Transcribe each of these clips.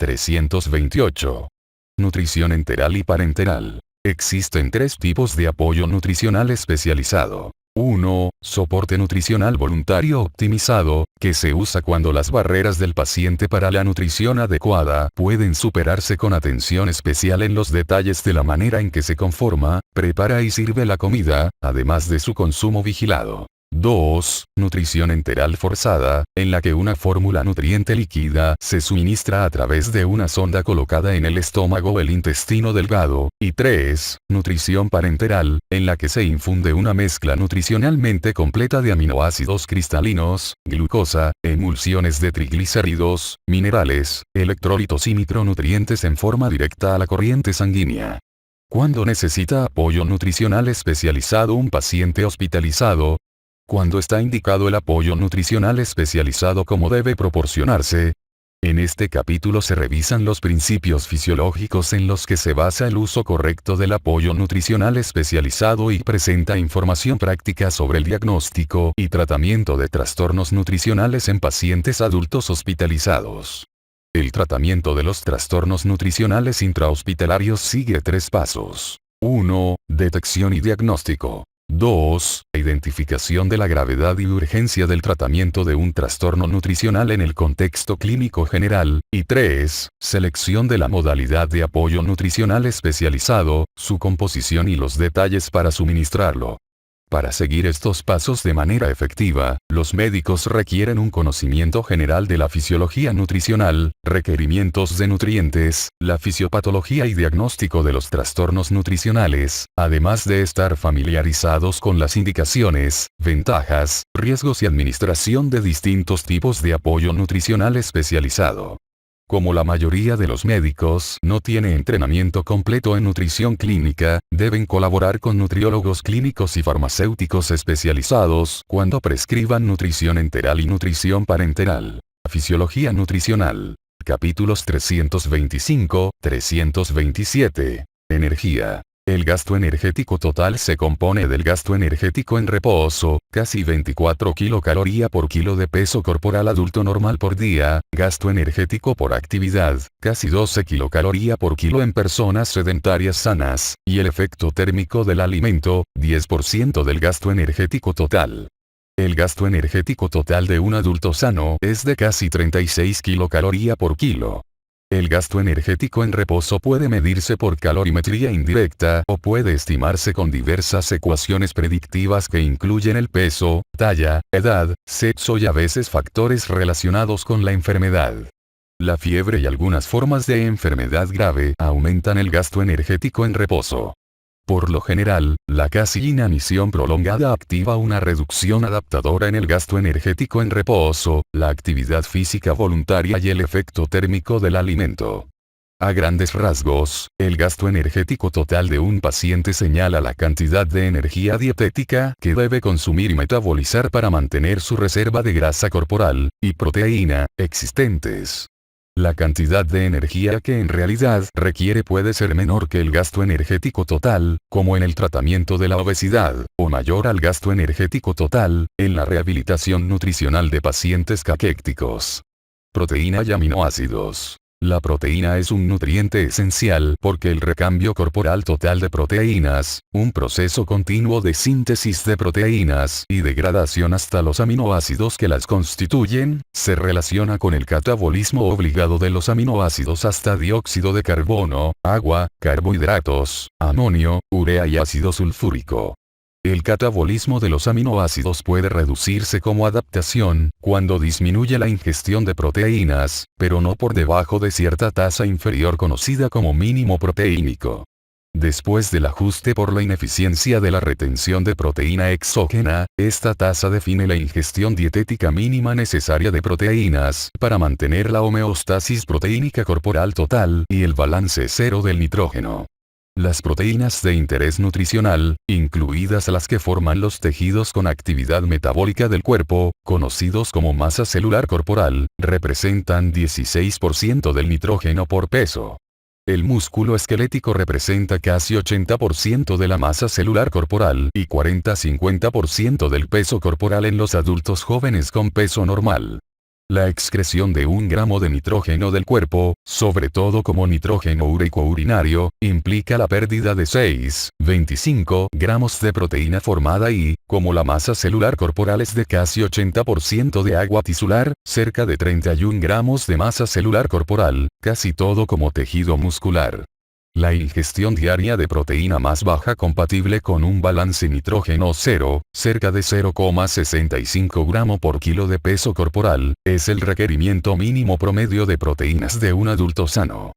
328. Nutrición enteral y parenteral. Existen tres tipos de apoyo nutricional especializado. 1. Soporte nutricional voluntario optimizado, que se usa cuando las barreras del paciente para la nutrición adecuada pueden superarse con atención especial en los detalles de la manera en que se conforma, prepara y sirve la comida, además de su consumo vigilado. 2. Nutrición enteral forzada, en la que una fórmula nutriente líquida se suministra a través de una sonda colocada en el estómago o el intestino delgado. Y 3. Nutrición parenteral, en la que se infunde una mezcla nutricionalmente completa de aminoácidos cristalinos, glucosa, emulsiones de triglicéridos, minerales, electrolitos y micronutrientes en forma directa a la corriente sanguínea. ¿Cuándo necesita apoyo nutricional especializado un paciente hospitalizado? Cuando está indicado el apoyo nutricional especializado, ¿cómo debe proporcionarse? En este capítulo se revisan los principios fisiológicos en los que se basa el uso correcto del apoyo nutricional especializado y presenta información práctica sobre el diagnóstico y tratamiento de trastornos nutricionales en pacientes adultos hospitalizados. El tratamiento de los trastornos nutricionales intrahospitalarios sigue 3 pasos. 1. Detección y diagnóstico. 2. Identificación de la gravedad y urgencia del tratamiento de un trastorno nutricional en el contexto clínico general. Y 3. Selección de la modalidad de apoyo nutricional especializado, su composición y los detalles para suministrarlo. Para seguir estos pasos de manera efectiva, los médicos requieren un conocimiento general de la fisiología nutricional, requerimientos de nutrientes, la fisiopatología y diagnóstico de los trastornos nutricionales, además de estar familiarizados con las indicaciones, ventajas, riesgos y administración de distintos tipos de apoyo nutricional especializado. Como la mayoría de los médicos no tiene entrenamiento completo en nutrición clínica, deben colaborar con nutriólogos clínicos y farmacéuticos especializados cuando prescriban nutrición enteral y nutrición parenteral. Fisiología nutricional. Capítulos 325, 327. Energía. El gasto energético total se compone del gasto energético en reposo, casi 24 kilocalorías por kilo de peso corporal adulto normal por día, gasto energético por actividad, casi 12 kilocalorías por kilo en personas sedentarias sanas, y el efecto térmico del alimento, 10% del gasto energético total. El gasto energético total de un adulto sano es de casi 36 kilocalorías por kilo. El gasto energético en reposo puede medirse por calorimetría indirecta o puede estimarse con diversas ecuaciones predictivas que incluyen el peso, talla, edad, sexo y a veces factores relacionados con la enfermedad. La fiebre y algunas formas de enfermedad grave aumentan el gasto energético en reposo. Por lo general, la casi inanición prolongada activa una reducción adaptadora en el gasto energético en reposo, la actividad física voluntaria y el efecto térmico del alimento. A grandes rasgos, el gasto energético total de un paciente señala la cantidad de energía dietética que debe consumir y metabolizar para mantener su reserva de grasa corporal y proteína existentes. La cantidad de energía que en realidad requiere puede ser menor que el gasto energético total, como en el tratamiento de la obesidad, o mayor al gasto energético total, en la rehabilitación nutricional de pacientes caquéticos. Proteína y aminoácidos. La proteína es un nutriente esencial porque el recambio corporal total de proteínas, un proceso continuo de síntesis de proteínas y degradación hasta los aminoácidos que las constituyen, se relaciona con el catabolismo obligado de los aminoácidos hasta dióxido de carbono, agua, carbohidratos, amonio, urea y ácido sulfúrico. El catabolismo de los aminoácidos puede reducirse como adaptación, cuando disminuye la ingestión de proteínas, pero no por debajo de cierta tasa inferior conocida como mínimo proteínico. Después del ajuste por la ineficiencia de la retención de proteína exógena, esta tasa define la ingestión dietética mínima necesaria de proteínas para mantener la homeostasis proteínica corporal total y el balance cero del nitrógeno. Las proteínas de interés nutricional, incluidas las que forman los tejidos con actividad metabólica del cuerpo, conocidos como masa celular corporal, representan 16% del nitrógeno por peso. El músculo esquelético representa casi 80% de la masa celular corporal y 40-50% del peso corporal en los adultos jóvenes con peso normal. La excreción de 1 gramo de nitrógeno del cuerpo, sobre todo como nitrógeno úrico urinario, implica la pérdida de 6,25 gramos de proteína formada y, como la masa celular corporal es de casi 80% de agua tisular, cerca de 31 gramos de masa celular corporal, casi todo como tejido muscular. La ingestión diaria de proteína más baja compatible con un balance nitrógeno cero, cerca de 0,65 gramos por kilo de peso corporal, es el requerimiento mínimo promedio de proteínas de un adulto sano.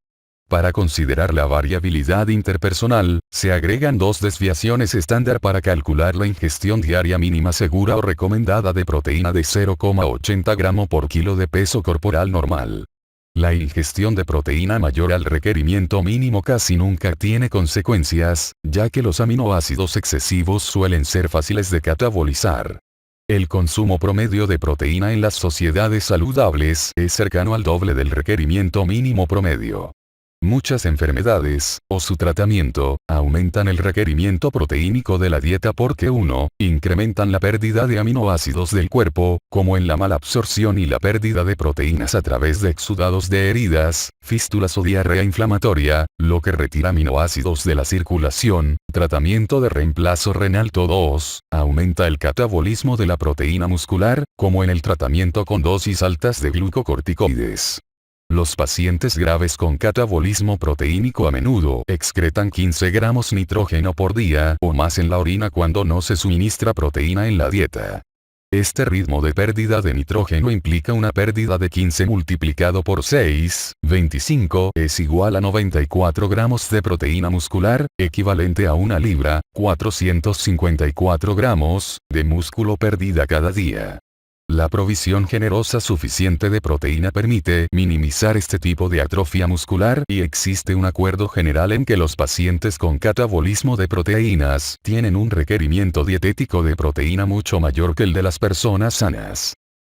Para considerar la variabilidad interpersonal, se agregan 2 desviaciones estándar para calcular la ingestión diaria mínima segura o recomendada de proteína de 0,80 gramos por kilo de peso corporal normal. La ingestión de proteína mayor al requerimiento mínimo casi nunca tiene consecuencias, ya que los aminoácidos excesivos suelen ser fáciles de catabolizar. El consumo promedio de proteína en las sociedades saludables es cercano al doble del requerimiento mínimo promedio. Muchas enfermedades, o su tratamiento, aumentan el requerimiento proteínico de la dieta porque 1. Incrementan la pérdida de aminoácidos del cuerpo, como en la malabsorción y la pérdida de proteínas a través de exudados de heridas, fístulas o diarrea inflamatoria, lo que retira aminoácidos de la circulación. Tratamiento de reemplazo renal. 2. Aumenta el catabolismo de la proteína muscular, como en el tratamiento con dosis altas de glucocorticoides. Los pacientes graves con catabolismo proteínico a menudo excretan 15 gramos nitrógeno por día o más en la orina cuando no se suministra proteína en la dieta. Este ritmo de pérdida de nitrógeno implica una pérdida de 15 multiplicado por 6,25 es igual a 94 gramos de proteína muscular, equivalente a 1 libra, 454 gramos, de músculo perdida cada día. La provisión generosa suficiente de proteína permite minimizar este tipo de atrofia muscular y existe un acuerdo general en que los pacientes con catabolismo de proteínas tienen un requerimiento dietético de proteína mucho mayor que el de las personas sanas.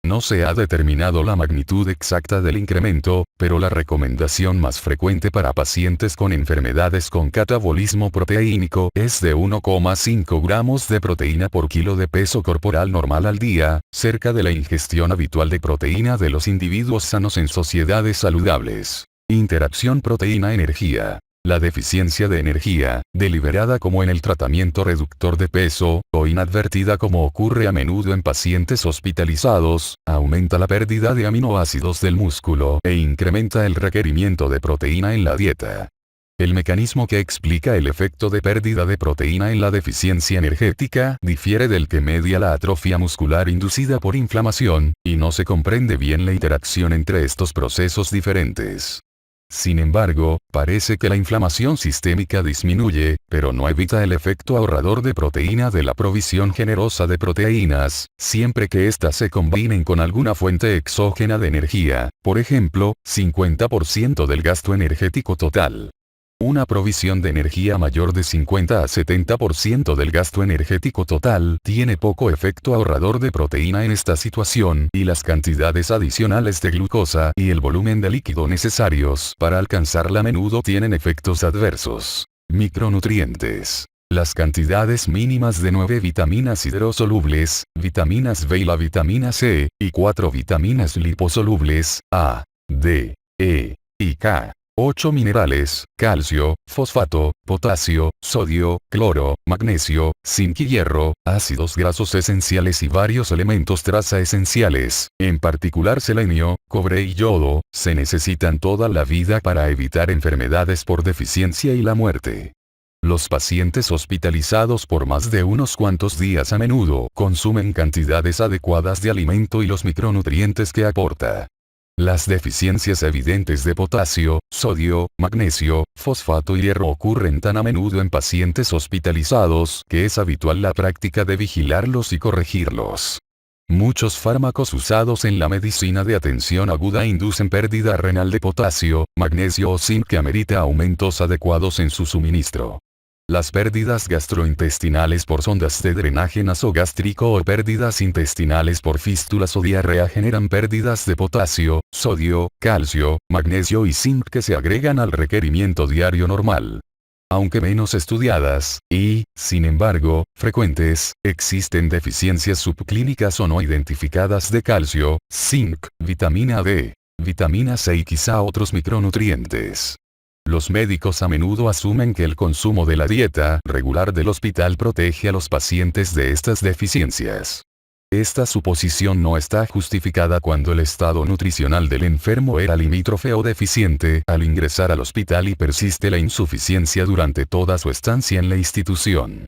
No se ha determinado la magnitud exacta del incremento, pero la recomendación más frecuente para pacientes con enfermedades con catabolismo proteínico es de 1,5 gramos de proteína por kilo de peso corporal normal al día, cerca de la ingestión habitual de proteína de los individuos sanos en sociedades saludables. Interacción proteína-energía. La deficiencia de energía, deliberada como en el tratamiento reductor de peso, o inadvertida como ocurre a menudo en pacientes hospitalizados, aumenta la pérdida de aminoácidos del músculo e incrementa el requerimiento de proteína en la dieta. El mecanismo que explica el efecto de pérdida de proteína en la deficiencia energética difiere del que media la atrofia muscular inducida por inflamación, y no se comprende bien la interacción entre estos procesos diferentes. Sin embargo, parece que la inflamación sistémica disminuye, pero no evita el efecto ahorrador de proteína de la provisión generosa de proteínas, siempre que éstas se combinen con alguna fuente exógena de energía, por ejemplo, 50% del gasto energético total. Una provisión de energía mayor de 50 a 70% del gasto energético total tiene poco efecto ahorrador de proteína en esta situación, y las cantidades adicionales de glucosa y el volumen de líquido necesarios para alcanzarla a menudo tienen efectos adversos. Micronutrientes. Las cantidades mínimas de 9 vitaminas hidrosolubles, vitaminas B y la vitamina C, y 4 vitaminas liposolubles, A, D, E, y K. 8 minerales, calcio, fosfato, potasio, sodio, cloro, magnesio, zinc y hierro, ácidos grasos esenciales y varios elementos traza esenciales, en particular selenio, cobre y yodo, se necesitan toda la vida para evitar enfermedades por deficiencia y la muerte. Los pacientes hospitalizados por más de unos cuantos días a menudo consumen cantidades adecuadas de alimento y los micronutrientes que aporta. Las deficiencias evidentes de potasio, sodio, magnesio, fosfato y hierro ocurren tan a menudo en pacientes hospitalizados que es habitual la práctica de vigilarlos y corregirlos. Muchos fármacos usados en la medicina de atención aguda inducen pérdida renal de potasio, magnesio o zinc que amerita aumentos adecuados en su suministro. Las pérdidas gastrointestinales por sondas de drenaje nasogástrico o pérdidas intestinales por fístulas o diarrea generan pérdidas de potasio, sodio, calcio, magnesio y zinc que se agregan al requerimiento diario normal. Aunque menos estudiadas, y, sin embargo, frecuentes, existen deficiencias subclínicas o no identificadas de calcio, zinc, vitamina D, vitamina C y quizá otros micronutrientes. Los médicos a menudo asumen que el consumo de la dieta regular del hospital protege a los pacientes de estas deficiencias. Esta suposición no está justificada cuando el estado nutricional del enfermo era limítrofe o deficiente al ingresar al hospital y persiste la insuficiencia durante toda su estancia en la institución.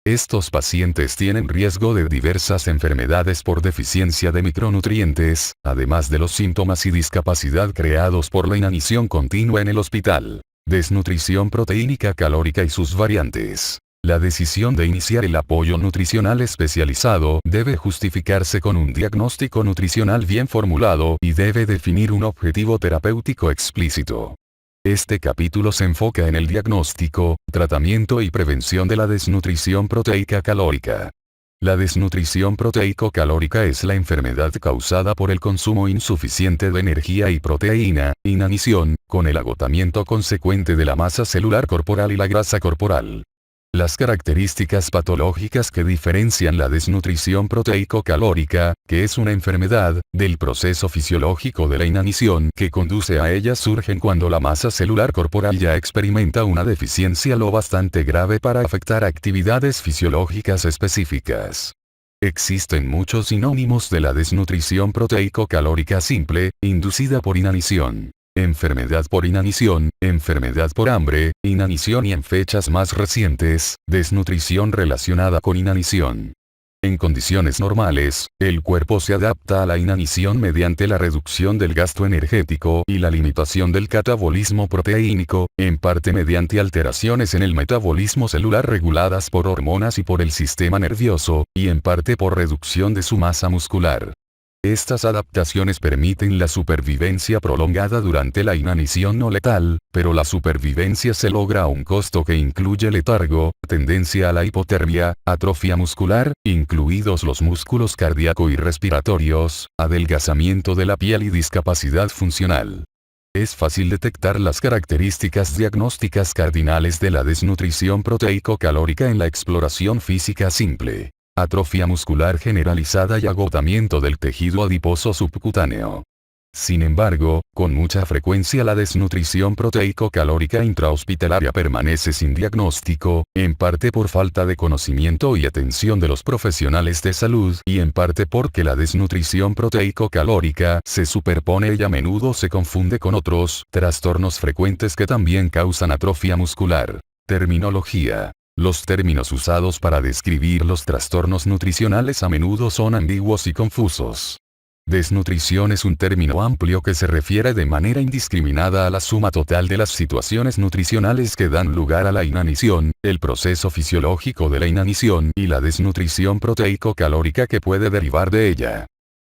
Estos pacientes tienen riesgo de diversas enfermedades por deficiencia de micronutrientes, además de los síntomas y discapacidad creados por la inanición continua en el hospital. Desnutrición proteínica calórica y sus variantes. La decisión de iniciar el apoyo nutricional especializado debe justificarse con un diagnóstico nutricional bien formulado y debe definir un objetivo terapéutico explícito. Este capítulo se enfoca en el diagnóstico, tratamiento y prevención de la desnutrición proteica calórica. La desnutrición proteico-calórica es la enfermedad causada por el consumo insuficiente de energía y proteína, inanición, con el agotamiento consecuente de la masa celular corporal y la grasa corporal. Las características patológicas que diferencian la desnutrición proteico-calórica, que es una enfermedad, del proceso fisiológico de la inanición que conduce a ella surgen cuando la masa celular corporal ya experimenta una deficiencia lo bastante grave para afectar actividades fisiológicas específicas. Existen muchos sinónimos de la desnutrición proteico-calórica simple, inducida por inanición. Enfermedad por inanición, enfermedad por hambre, inanición y en fechas más recientes, desnutrición relacionada con inanición. En condiciones normales, el cuerpo se adapta a la inanición mediante la reducción del gasto energético y la limitación del catabolismo proteínico, en parte mediante alteraciones en el metabolismo celular reguladas por hormonas y por el sistema nervioso, y en parte por reducción de su masa muscular. Estas adaptaciones permiten la supervivencia prolongada durante la inanición no letal, pero la supervivencia se logra a un costo que incluye letargo, tendencia a la hipotermia, atrofia muscular, incluidos los músculos cardíaco y respiratorios, adelgazamiento de la piel y discapacidad funcional. Es fácil detectar las características diagnósticas cardinales de la desnutrición proteico-calórica en la exploración física simple. Atrofia muscular generalizada y agotamiento del tejido adiposo subcutáneo. Sin embargo, con mucha frecuencia la desnutrición proteico-calórica intrahospitalaria permanece sin diagnóstico, en parte por falta de conocimiento y atención de los profesionales de salud y en parte porque la desnutrición proteico-calórica se superpone y a menudo se confunde con otros trastornos frecuentes que también causan atrofia muscular. Terminología. Los términos usados para describir los trastornos nutricionales a menudo son ambiguos y confusos. Desnutrición es un término amplio que se refiere de manera indiscriminada a la suma total de las situaciones nutricionales que dan lugar a la inanición, el proceso fisiológico de la inanición y la desnutrición proteico-calórica que puede derivar de ella.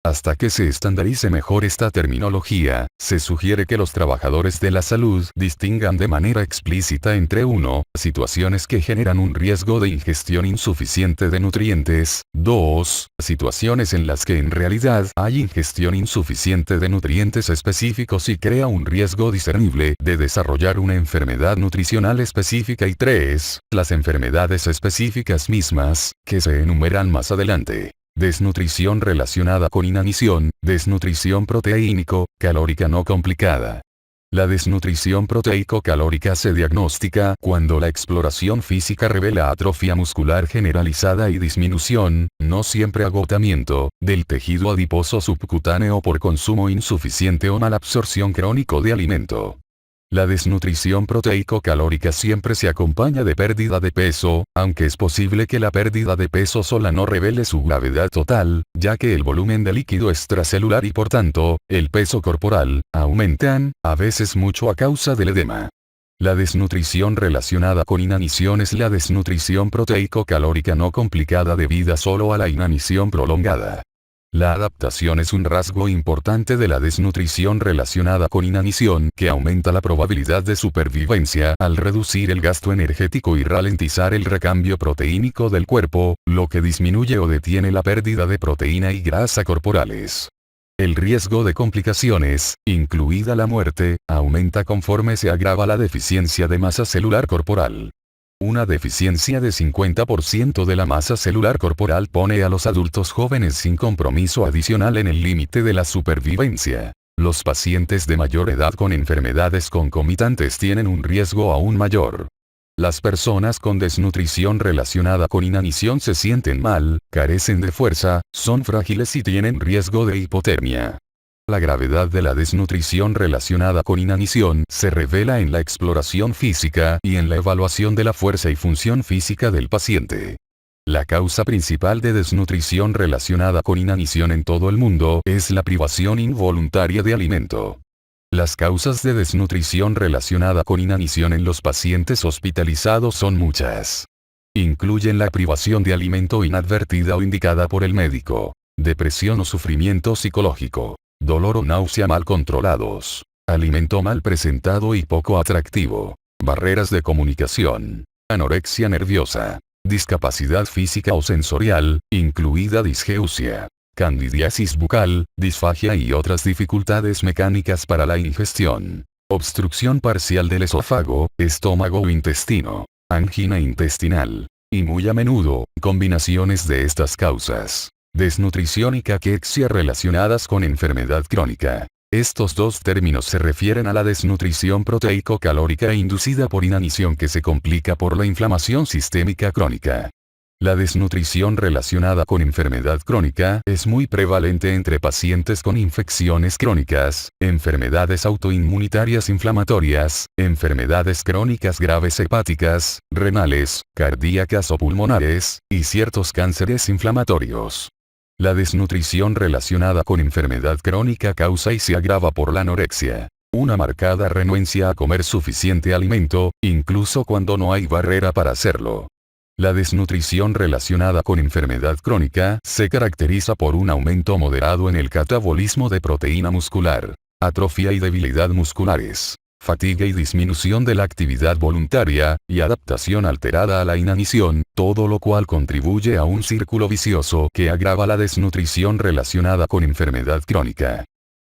Hasta que se estandarice mejor esta terminología, se sugiere que los trabajadores de la salud distingan de manera explícita entre 1. Situaciones que generan un riesgo de ingestión insuficiente de nutrientes, 2. Situaciones en las que en realidad hay ingestión insuficiente de nutrientes específicos y crea un riesgo discernible de desarrollar una enfermedad nutricional específica y 3. Las enfermedades específicas mismas, que se enumeran más adelante. Desnutrición relacionada con inanición, desnutrición proteínico-calórica no complicada. La desnutrición proteico-calórica se diagnostica cuando la exploración física revela atrofia muscular generalizada y disminución, no siempre agotamiento, del tejido adiposo subcutáneo por consumo insuficiente o malabsorción crónico de alimento. La desnutrición proteico-calórica siempre se acompaña de pérdida de peso, aunque es posible que la pérdida de peso sola no revele su gravedad total, ya que el volumen de líquido extracelular y por tanto, el peso corporal, aumentan, a veces mucho a causa del edema. La desnutrición relacionada con inanición es la desnutrición proteico-calórica no complicada debida solo a la inanición prolongada. La adaptación es un rasgo importante de la desnutrición relacionada con inanición que aumenta la probabilidad de supervivencia al reducir el gasto energético y ralentizar el recambio proteínico del cuerpo, lo que disminuye o detiene la pérdida de proteína y grasa corporales. El riesgo de complicaciones, incluida la muerte, aumenta conforme se agrava la deficiencia de masa celular corporal. Una deficiencia de 50% de la masa celular corporal pone a los adultos jóvenes sin compromiso adicional en el límite de la supervivencia. Los pacientes de mayor edad con enfermedades concomitantes tienen un riesgo aún mayor. Las personas con desnutrición relacionada con inanición se sienten mal, carecen de fuerza, son frágiles y tienen riesgo de hipotermia. La gravedad de la desnutrición relacionada con inanición se revela en la exploración física y en la evaluación de la fuerza y función física del paciente. La causa principal de desnutrición relacionada con inanición en todo el mundo es la privación involuntaria de alimento. Las causas de desnutrición relacionada con inanición en los pacientes hospitalizados son muchas. Incluyen la privación de alimento inadvertida o indicada por el médico, depresión o sufrimiento psicológico, dolor o náusea mal controlados, alimento mal presentado y poco atractivo, barreras de comunicación, anorexia nerviosa, discapacidad física o sensorial, incluida disgeusia, candidiasis bucal, disfagia y otras dificultades mecánicas para la ingestión, obstrucción parcial del esófago, estómago o intestino, angina intestinal, y muy a menudo, combinaciones de estas causas, desnutrición y caquexia relacionadas con enfermedad crónica. Estos dos términos se refieren a la desnutrición proteico-calórica inducida por inanición que se complica por la inflamación sistémica crónica. La desnutrición relacionada con enfermedad crónica es muy prevalente entre pacientes con infecciones crónicas, enfermedades autoinmunitarias inflamatorias, enfermedades crónicas graves hepáticas, renales, cardíacas o pulmonares, y ciertos cánceres inflamatorios. La desnutrición relacionada con enfermedad crónica causa y se agrava por la anorexia. Una marcada renuencia a comer suficiente alimento, incluso cuando no hay barrera para hacerlo. La desnutrición relacionada con enfermedad crónica se caracteriza por un aumento moderado en el catabolismo de proteína muscular, atrofia y debilidad musculares, fatiga y disminución de la actividad voluntaria, y adaptación alterada a la inanición, todo lo cual contribuye a un círculo vicioso que agrava la desnutrición relacionada con enfermedad crónica.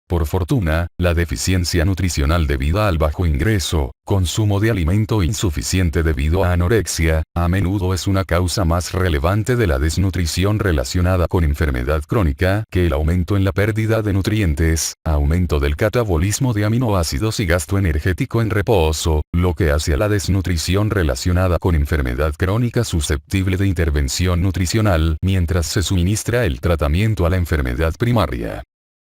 Por fortuna, la deficiencia nutricional debida al bajo ingreso, consumo de alimento insuficiente debido a anorexia, a menudo es una causa más relevante de la desnutrición relacionada con enfermedad crónica que el aumento en la pérdida de nutrientes, aumento del catabolismo de aminoácidos y gasto energético en reposo, lo que hace a la desnutrición relacionada con enfermedad crónica susceptible de intervención nutricional mientras se suministra el tratamiento a la enfermedad primaria.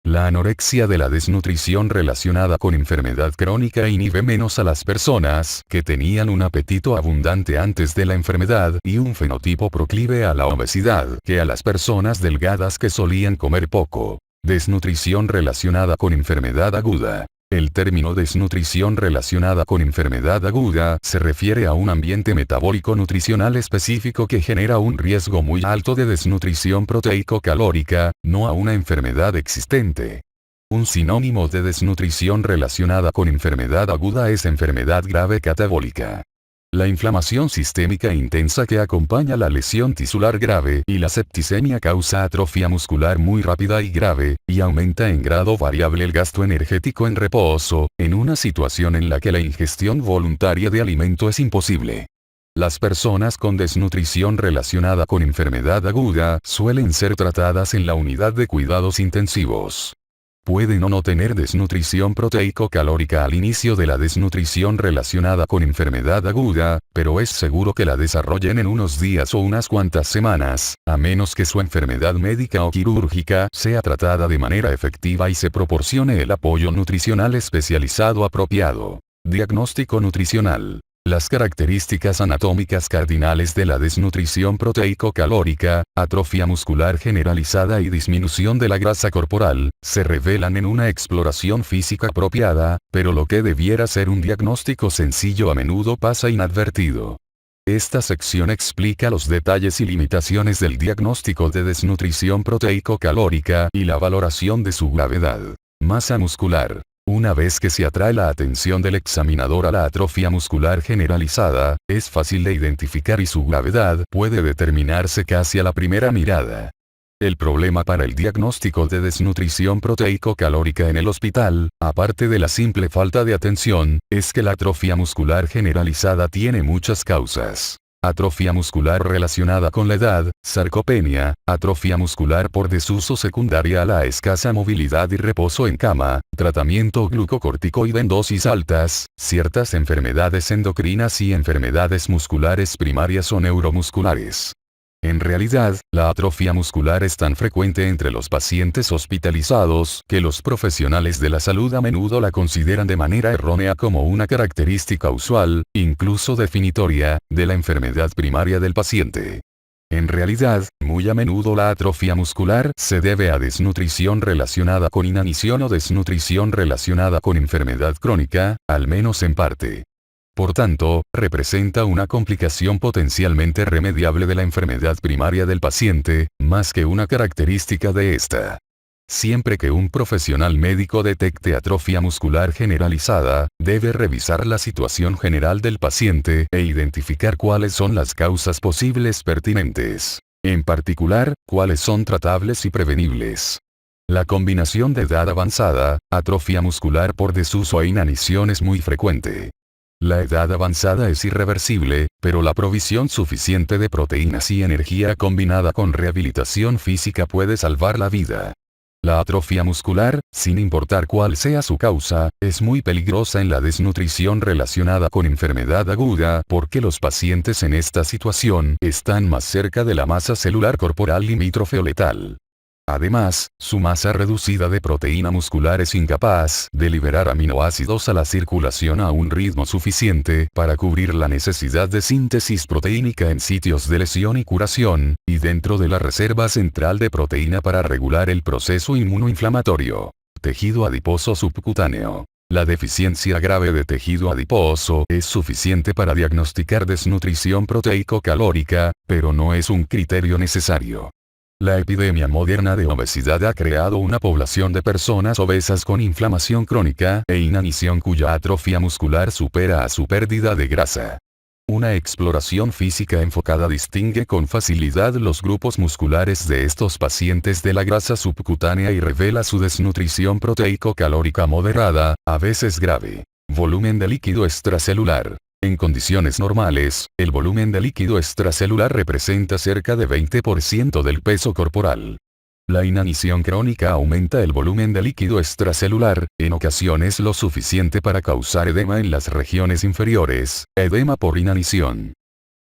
La anorexia de la desnutrición relacionada con enfermedad crónica inhibe menos a las personas que tenían un apetito abundante antes de la enfermedad y un fenotipo proclive a la obesidad que a las personas delgadas que solían comer poco. Desnutrición relacionada con enfermedad aguda. El término desnutrición relacionada con enfermedad aguda se refiere a un ambiente metabólico nutricional específico que genera un riesgo muy alto de desnutrición proteico-calórica, no a una enfermedad existente. Un sinónimo de desnutrición relacionada con enfermedad aguda es enfermedad grave catabólica. La inflamación sistémica intensa que acompaña la lesión tisular grave y la septicemia causa atrofia muscular muy rápida y grave, y aumenta en grado variable el gasto energético en reposo, en una situación en la que la ingestión voluntaria de alimento es imposible. Las personas con desnutrición relacionada con enfermedad aguda suelen ser tratadas en la unidad de cuidados intensivos. Pueden o no tener desnutrición proteico-calórica al inicio de la desnutrición relacionada con enfermedad aguda, pero es seguro que la desarrollen en unos días o unas cuantas semanas, a menos que su enfermedad médica o quirúrgica sea tratada de manera efectiva y se proporcione el apoyo nutricional especializado apropiado. Diagnóstico nutricional. Las características anatómicas cardinales de la desnutrición proteico-calórica, atrofia muscular generalizada y disminución de la grasa corporal, se revelan en una exploración física apropiada, pero lo que debiera ser un diagnóstico sencillo a menudo pasa inadvertido. Esta sección explica los detalles y limitaciones del diagnóstico de desnutrición proteico-calórica y la valoración de su gravedad. Masa muscular. Una vez que se atrae la atención del examinador a la atrofia muscular generalizada, es fácil de identificar y su gravedad puede determinarse casi a la primera mirada. El problema para el diagnóstico de desnutrición proteico-calórica en el hospital, aparte de la simple falta de atención, es que la atrofia muscular generalizada tiene muchas causas. Atrofia muscular relacionada con la edad, sarcopenia, atrofia muscular por desuso secundaria a la escasa movilidad y reposo en cama, tratamiento glucocorticoide en dosis altas, ciertas enfermedades endocrinas y enfermedades musculares primarias o neuromusculares. En realidad, la atrofia muscular es tan frecuente entre los pacientes hospitalizados que los profesionales de la salud a menudo la consideran de manera errónea como una característica usual, incluso definitoria, de la enfermedad primaria del paciente. En realidad, muy a menudo la atrofia muscular se debe a desnutrición relacionada con inanición o desnutrición relacionada con enfermedad crónica, al menos en parte. Por tanto, representa una complicación potencialmente remediable de la enfermedad primaria del paciente, más que una característica de esta. Siempre que un profesional médico detecte atrofia muscular generalizada, debe revisar la situación general del paciente e identificar cuáles son las causas posibles pertinentes. En particular, cuáles son tratables y prevenibles. La combinación de edad avanzada, atrofia muscular por desuso e inanición es muy frecuente. La edad avanzada es irreversible, pero la provisión suficiente de proteínas y energía combinada con rehabilitación física puede salvar la vida. La atrofia muscular, sin importar cuál sea su causa, es muy peligrosa en la desnutrición relacionada con enfermedad aguda porque los pacientes en esta situación están más cerca de la masa celular corporal limítrofe o letal. Además, su masa reducida de proteína muscular es incapaz de liberar aminoácidos a la circulación a un ritmo suficiente para cubrir la necesidad de síntesis proteínica en sitios de lesión y curación, y dentro de la reserva central de proteína para regular el proceso inmunoinflamatorio. Tejido adiposo subcutáneo. La deficiencia grave de tejido adiposo es suficiente para diagnosticar desnutrición proteico-calórica, pero no es un criterio necesario. La epidemia moderna de obesidad ha creado una población de personas obesas con inflamación crónica e inanición cuya atrofia muscular supera a su pérdida de grasa. Una exploración física enfocada distingue con facilidad los grupos musculares de estos pacientes de la grasa subcutánea y revela su desnutrición proteico-calórica moderada, a veces grave. Volumen de líquido extracelular. En condiciones normales, el volumen de líquido extracelular representa cerca de 20% del peso corporal. La inanición crónica aumenta el volumen de líquido extracelular, en ocasiones lo suficiente para causar edema en las regiones inferiores, edema por inanición.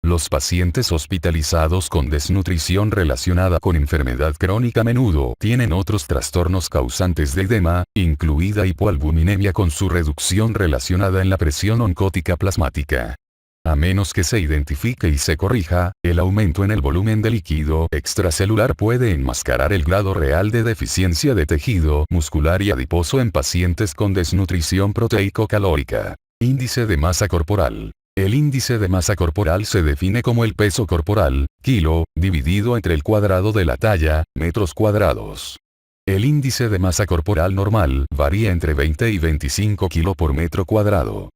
Los pacientes hospitalizados con desnutrición relacionada con enfermedad crónica a menudo tienen otros trastornos causantes de edema, incluida hipoalbuminemia con su reducción relacionada en la presión oncótica plasmática. A menos que se identifique y se corrija, el aumento en el volumen de líquido extracelular puede enmascarar el grado real de deficiencia de tejido muscular y adiposo en pacientes con desnutrición proteico-calórica. Índice de masa corporal. El índice de masa corporal se define como el peso corporal, kilo, dividido entre el cuadrado de la talla, metros cuadrados. El índice de masa corporal normal varía entre 20 y 25 kg por metro cuadrado.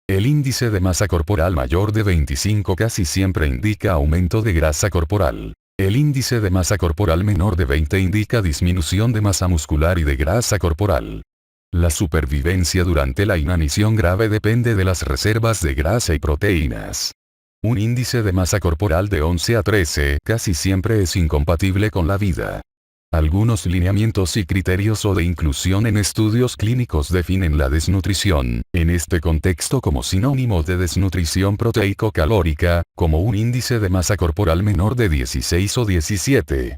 El índice de masa corporal mayor de 25 casi siempre indica aumento de grasa corporal. El índice de masa corporal menor de 20 indica disminución de masa muscular y de grasa corporal. La supervivencia durante la inanición grave depende de las reservas de grasa y proteínas. Un índice de masa corporal de 11 a 13 casi siempre es incompatible con la vida. Algunos lineamientos y criterios o de inclusión en estudios clínicos definen la desnutrición, en este contexto como sinónimo de desnutrición proteico-calórica, como un índice de masa corporal menor de 16 o 17.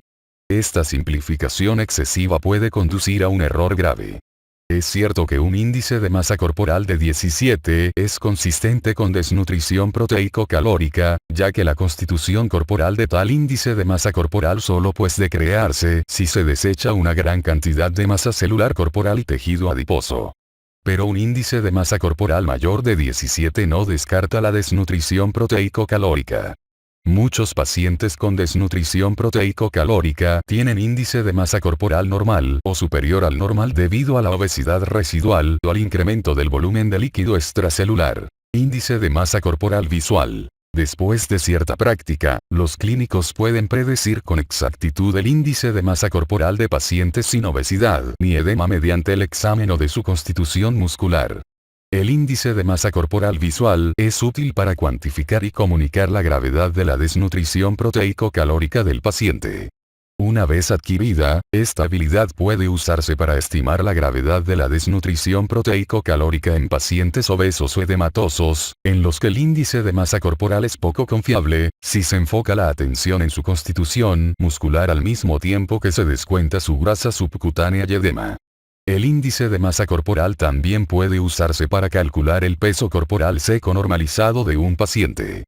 Esta simplificación excesiva puede conducir a un error grave. Es cierto que un índice de masa corporal de 17 es consistente con desnutrición proteico-calórica, ya que la constitución corporal de tal índice de masa corporal solo puede crearse si se desecha una gran cantidad de masa celular corporal y tejido adiposo. Pero un índice de masa corporal mayor de 17 no descarta la desnutrición proteico-calórica. Muchos pacientes con desnutrición proteico-calórica tienen índice de masa corporal normal o superior al normal debido a la obesidad residual o al incremento del volumen de líquido extracelular. Índice de masa corporal visual. Después de cierta práctica, los clínicos pueden predecir con exactitud el índice de masa corporal de pacientes sin obesidad ni edema mediante el examen o de su constitución muscular. El índice de masa corporal visual es útil para cuantificar y comunicar la gravedad de la desnutrición proteico-calórica del paciente. Una vez adquirida, esta habilidad puede usarse para estimar la gravedad de la desnutrición proteico-calórica en pacientes obesos o edematosos, en los que el índice de masa corporal es poco confiable, si se enfoca la atención en su constitución muscular al mismo tiempo que se descuenta su grasa subcutánea y edema. El índice de masa corporal también puede usarse para calcular el peso corporal seco normalizado de un paciente.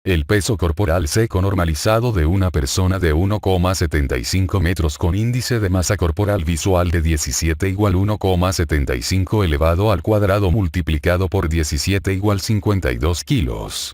El peso corporal seco normalizado de una persona de 1,75 metros con índice de masa corporal visual de 17 igual 1,75 elevado al cuadrado multiplicado por 17 igual 52 kilos.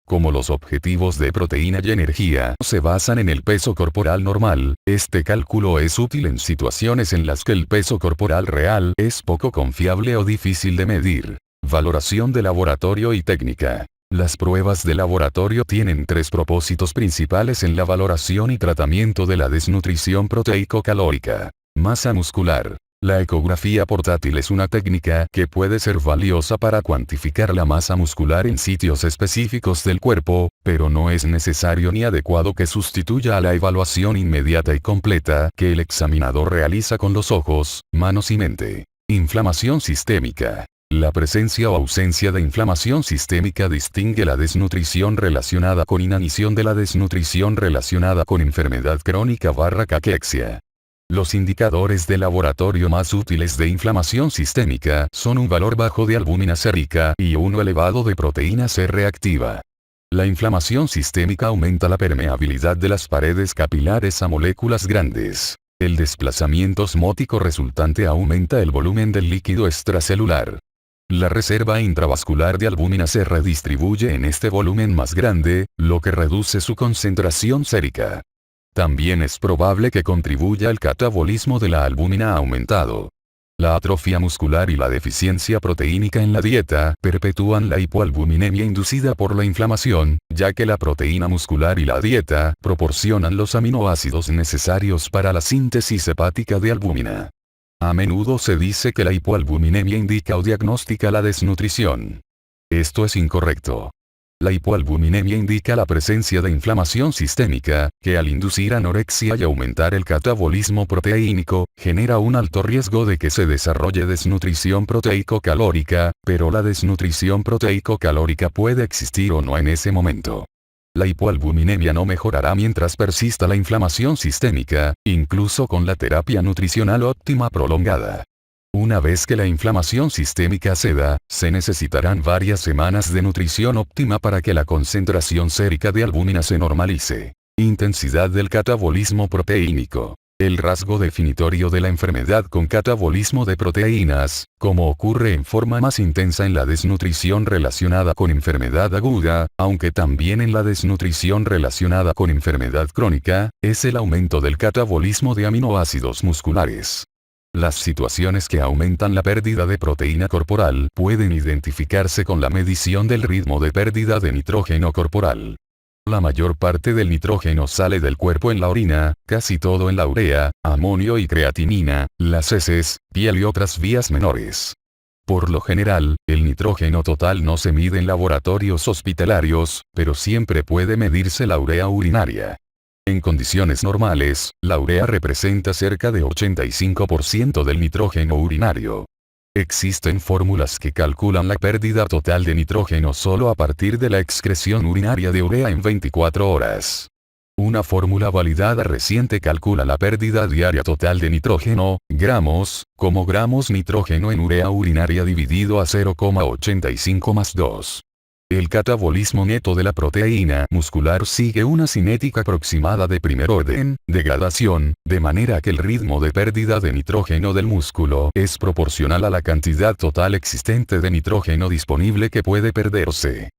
Como los objetivos de proteína y energía se basan en el peso corporal normal, este cálculo es útil en situaciones en las que el peso corporal real es poco confiable o difícil de medir. Valoración de laboratorio y técnica. Las pruebas de laboratorio tienen tres propósitos principales en la valoración y tratamiento de la desnutrición proteico-calórica. Masa muscular. La ecografía portátil es una técnica que puede ser valiosa para cuantificar la masa muscular en sitios específicos del cuerpo, pero no es necesario ni adecuado que sustituya a la evaluación inmediata y completa que el examinador realiza con los ojos, manos y mente. Inflamación sistémica. La presencia o ausencia de inflamación sistémica distingue la desnutrición relacionada con inanición de la desnutrición relacionada con enfermedad crónica/caquexia. Los indicadores de laboratorio más útiles de inflamación sistémica son un valor bajo de albúmina sérica y uno elevado de proteína C reactiva. La inflamación sistémica aumenta la permeabilidad de las paredes capilares a moléculas grandes. El desplazamiento osmótico resultante aumenta el volumen del líquido extracelular. La reserva intravascular de albúmina se redistribuye en este volumen más grande, lo que reduce su concentración sérica. También es probable que contribuya al catabolismo de la albúmina aumentado. La atrofia muscular y la deficiencia proteínica en la dieta perpetúan la hipoalbuminemia inducida por la inflamación, ya que la proteína muscular y la dieta proporcionan los aminoácidos necesarios para la síntesis hepática de albúmina. A menudo se dice que la hipoalbuminemia indica o diagnostica la desnutrición. Esto es incorrecto. La hipoalbuminemia indica la presencia de inflamación sistémica, que al inducir anorexia y aumentar el catabolismo proteínico, genera un alto riesgo de que se desarrolle desnutrición proteico-calórica, pero la desnutrición proteico-calórica puede existir o no en ese momento. La hipoalbuminemia no mejorará mientras persista la inflamación sistémica, incluso con la terapia nutricional óptima prolongada. Una vez que la inflamación sistémica ceda, se necesitarán varias semanas de nutrición óptima para que la concentración sérica de albúmina se normalice. Intensidad del catabolismo proteínico. El rasgo definitorio de la enfermedad con catabolismo de proteínas, como ocurre en forma más intensa en la desnutrición relacionada con enfermedad aguda, aunque también en la desnutrición relacionada con enfermedad crónica, es el aumento del catabolismo de aminoácidos musculares. Las situaciones que aumentan la pérdida de proteína corporal pueden identificarse con la medición del ritmo de pérdida de nitrógeno corporal. La mayor parte del nitrógeno sale del cuerpo en la orina, casi todo en la urea, amonio y creatinina, las heces, piel y otras vías menores. Por lo general, el nitrógeno total no se mide en laboratorios hospitalarios, pero siempre puede medirse la urea urinaria. En condiciones normales, la urea representa cerca de 85% del nitrógeno urinario. Existen fórmulas que calculan la pérdida total de nitrógeno solo a partir de la excreción urinaria de urea en 24 horas. Una fórmula validada reciente calcula la pérdida diaria total de nitrógeno, gramos, como gramos nitrógeno en urea urinaria dividido a 0,85 más 2. El catabolismo neto de la proteína muscular sigue una cinética aproximada de primer orden, degradación, de manera que el ritmo de pérdida de nitrógeno del músculo es proporcional a la cantidad total existente de nitrógeno disponible que puede perderse.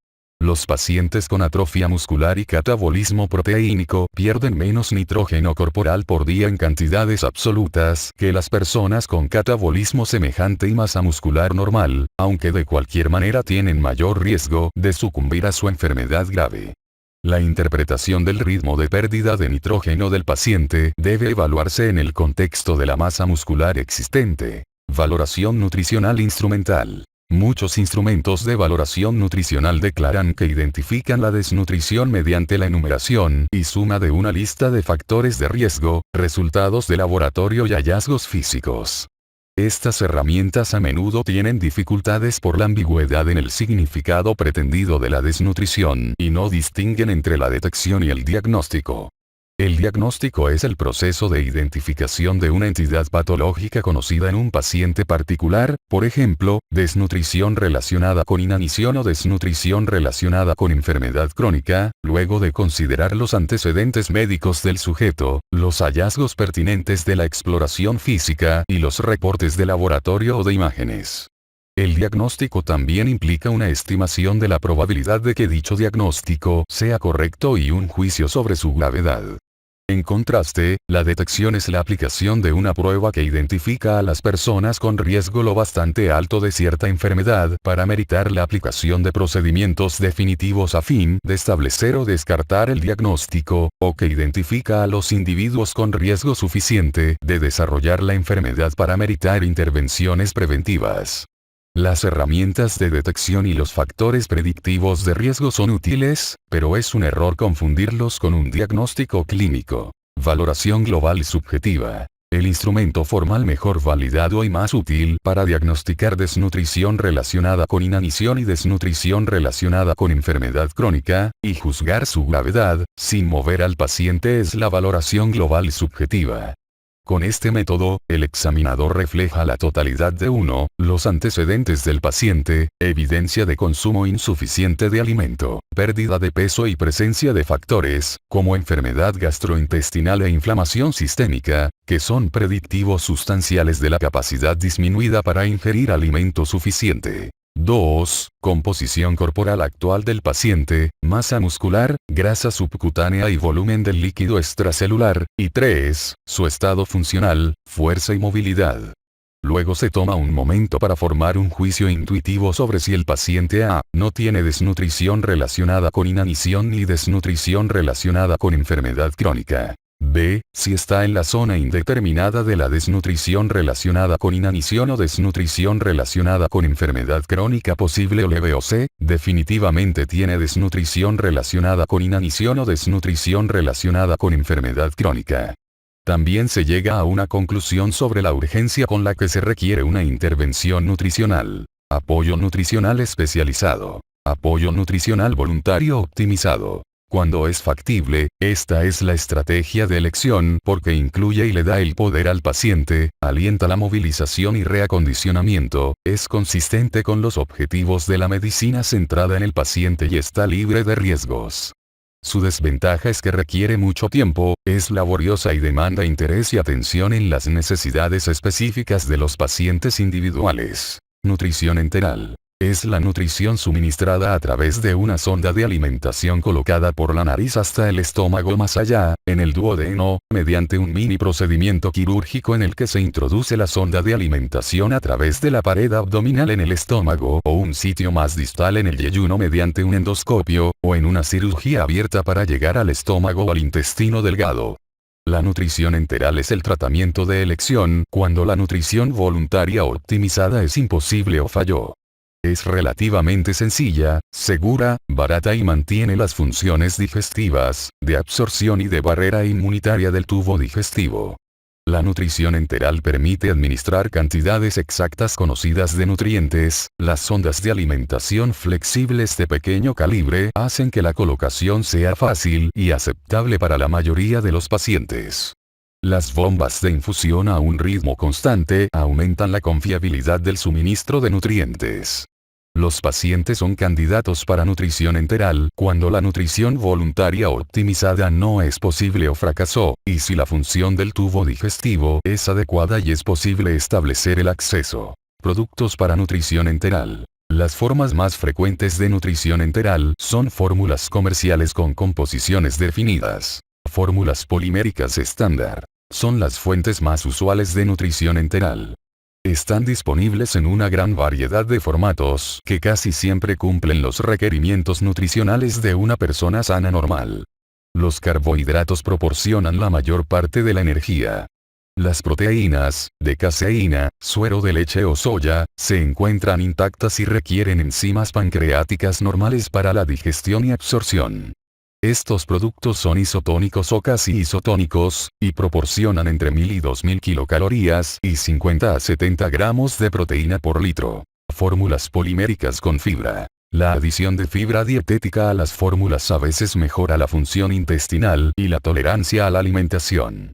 Los pacientes con atrofia muscular y catabolismo proteínico pierden menos nitrógeno corporal por día en cantidades absolutas que las personas con catabolismo semejante y masa muscular normal, aunque de cualquier manera tienen mayor riesgo de sucumbir a su enfermedad grave. La interpretación del ritmo de pérdida de nitrógeno del paciente debe evaluarse en el contexto de la masa muscular existente. Valoración nutricional instrumental. Muchos instrumentos de valoración nutricional declaran que identifican la desnutrición mediante la enumeración y suma de una lista de factores de riesgo, resultados de laboratorio y hallazgos físicos. Estas herramientas a menudo tienen dificultades por la ambigüedad en el significado pretendido de la desnutrición y no distinguen entre la detección y el diagnóstico. El diagnóstico es el proceso de identificación de una entidad patológica conocida en un paciente particular, por ejemplo, desnutrición relacionada con inanición o desnutrición relacionada con enfermedad crónica, luego de considerar los antecedentes médicos del sujeto, los hallazgos pertinentes de la exploración física y los reportes de laboratorio o de imágenes. El diagnóstico también implica una estimación de la probabilidad de que dicho diagnóstico sea correcto y un juicio sobre su gravedad. En contraste, la detección es la aplicación de una prueba que identifica a las personas con riesgo lo bastante alto de cierta enfermedad para meritar la aplicación de procedimientos definitivos a fin de establecer o descartar el diagnóstico, o que identifica a los individuos con riesgo suficiente de desarrollar la enfermedad para meritar intervenciones preventivas. Las herramientas de detección y los factores predictivos de riesgo son útiles, pero es un error confundirlos con un diagnóstico clínico. Valoración global subjetiva. El instrumento formal mejor validado y más útil para diagnosticar desnutrición relacionada con inanición y desnutrición relacionada con enfermedad crónica, y juzgar su gravedad, sin mover al paciente es la valoración global subjetiva. Con este método, el examinador refleja la totalidad de los antecedentes del paciente, evidencia de consumo insuficiente de alimento, pérdida de peso y presencia de factores, como enfermedad gastrointestinal e inflamación sistémica, que son predictivos sustanciales de la capacidad disminuida para ingerir alimento suficiente. 2. Composición corporal actual del paciente, masa muscular, grasa subcutánea y volumen del líquido extracelular, y 3. Su estado funcional, fuerza y movilidad. Luego se toma un momento para formar un juicio intuitivo sobre si el paciente A no tiene desnutrición relacionada con inanición ni desnutrición relacionada con enfermedad crónica. B. Si está en la zona indeterminada de la desnutrición relacionada con inanición o desnutrición relacionada con enfermedad crónica posible o leve o C. Definitivamente tiene desnutrición relacionada con inanición o desnutrición relacionada con enfermedad crónica. También se llega a una conclusión sobre la urgencia con la que se requiere una intervención nutricional. Apoyo nutricional especializado. Apoyo nutricional voluntario optimizado. Cuando es factible, esta es la estrategia de elección porque incluye y le da el poder al paciente, alienta la movilización y reacondicionamiento, es consistente con los objetivos de la medicina centrada en el paciente y está libre de riesgos. Su desventaja es que requiere mucho tiempo, es laboriosa y demanda interés y atención en las necesidades específicas de los pacientes individuales. Nutrición enteral. Es la nutrición suministrada a través de una sonda de alimentación colocada por la nariz hasta el estómago más allá, en el duodeno, mediante un mini procedimiento quirúrgico en el que se introduce la sonda de alimentación a través de la pared abdominal en el estómago o un sitio más distal en el yeyuno mediante un endoscopio, o en una cirugía abierta para llegar al estómago o al intestino delgado. La nutrición enteral es el tratamiento de elección cuando la nutrición voluntaria optimizada es imposible o falló. Es relativamente sencilla, segura, barata y mantiene las funciones digestivas, de absorción y de barrera inmunitaria del tubo digestivo. La nutrición enteral permite administrar cantidades exactas conocidas de nutrientes. Las sondas de alimentación flexibles de pequeño calibre hacen que la colocación sea fácil y aceptable para la mayoría de los pacientes. Las bombas de infusión a un ritmo constante aumentan la confiabilidad del suministro de nutrientes. Los pacientes son candidatos para nutrición enteral cuando la nutrición voluntaria optimizada no es posible o fracasó, y si la función del tubo digestivo es adecuada y es posible establecer el acceso. Productos para nutrición enteral. Las formas más frecuentes de nutrición enteral son fórmulas comerciales con composiciones definidas. Fórmulas poliméricas estándar. Son las fuentes más usuales de nutrición enteral. Están disponibles en una gran variedad de formatos que casi siempre cumplen los requerimientos nutricionales de una persona sana normal. Los carbohidratos proporcionan la mayor parte de la energía. Las proteínas, de caseína, suero de leche o soya, se encuentran intactas y requieren enzimas pancreáticas normales para la digestión y absorción. Estos productos son isotónicos o casi isotónicos, y proporcionan entre 1000 y 2000 kilocalorías y 50 a 70 gramos de proteína por litro. Fórmulas poliméricas con fibra. La adición de fibra dietética a las fórmulas a veces mejora la función intestinal y la tolerancia a la alimentación.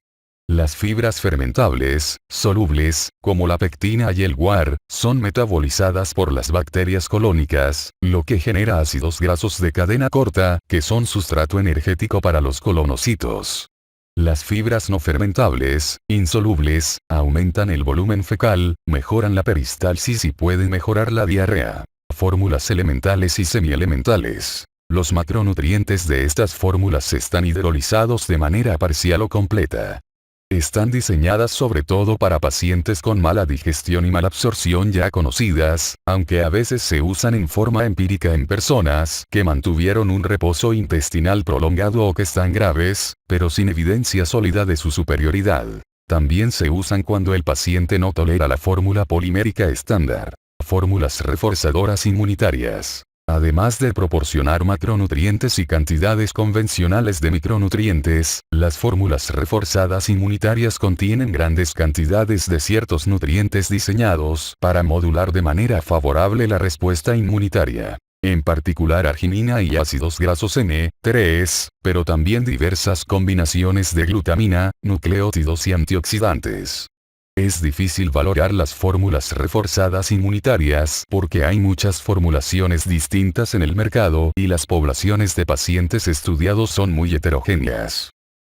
Las fibras fermentables, solubles, como la pectina y el guar, son metabolizadas por las bacterias colónicas, lo que genera ácidos grasos de cadena corta, que son sustrato energético para los colonocitos. Las fibras no fermentables, insolubles, aumentan el volumen fecal, mejoran la peristalsis y pueden mejorar la diarrea. Fórmulas elementales y semielementales. Los macronutrientes de estas fórmulas están hidrolizados de manera parcial o completa. Están diseñadas sobre todo para pacientes con mala digestión y malabsorción ya conocidas, aunque a veces se usan en forma empírica en personas que mantuvieron un reposo intestinal prolongado o que están graves, pero sin evidencia sólida de su superioridad. También se usan cuando el paciente no tolera la fórmula polimérica estándar. Fórmulas reforzadoras inmunitarias. Además de proporcionar macronutrientes y cantidades convencionales de micronutrientes, las fórmulas reforzadas inmunitarias contienen grandes cantidades de ciertos nutrientes diseñados para modular de manera favorable la respuesta inmunitaria. En particular arginina y ácidos grasos N3, pero también diversas combinaciones de glutamina, nucleótidos y antioxidantes. Es difícil valorar las fórmulas reforzadas inmunitarias porque hay muchas formulaciones distintas en el mercado y las poblaciones de pacientes estudiados son muy heterogéneas.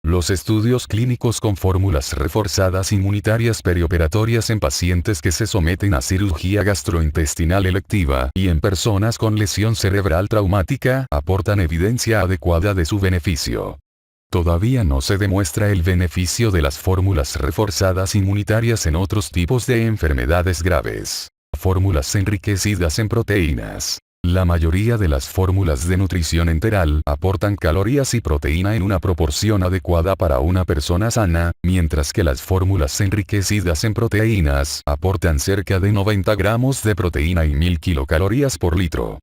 Los estudios clínicos con fórmulas reforzadas inmunitarias perioperatorias en pacientes que se someten a cirugía gastrointestinal electiva y en personas con lesión cerebral traumática aportan evidencia adecuada de su beneficio. Todavía no se demuestra el beneficio de las fórmulas reforzadas inmunitarias en otros tipos de enfermedades graves. Fórmulas enriquecidas en proteínas. La mayoría de las fórmulas de nutrición enteral aportan calorías y proteína en una proporción adecuada para una persona sana, mientras que las fórmulas enriquecidas en proteínas aportan cerca de 90 gramos de proteína y 1000 kilocalorías por litro.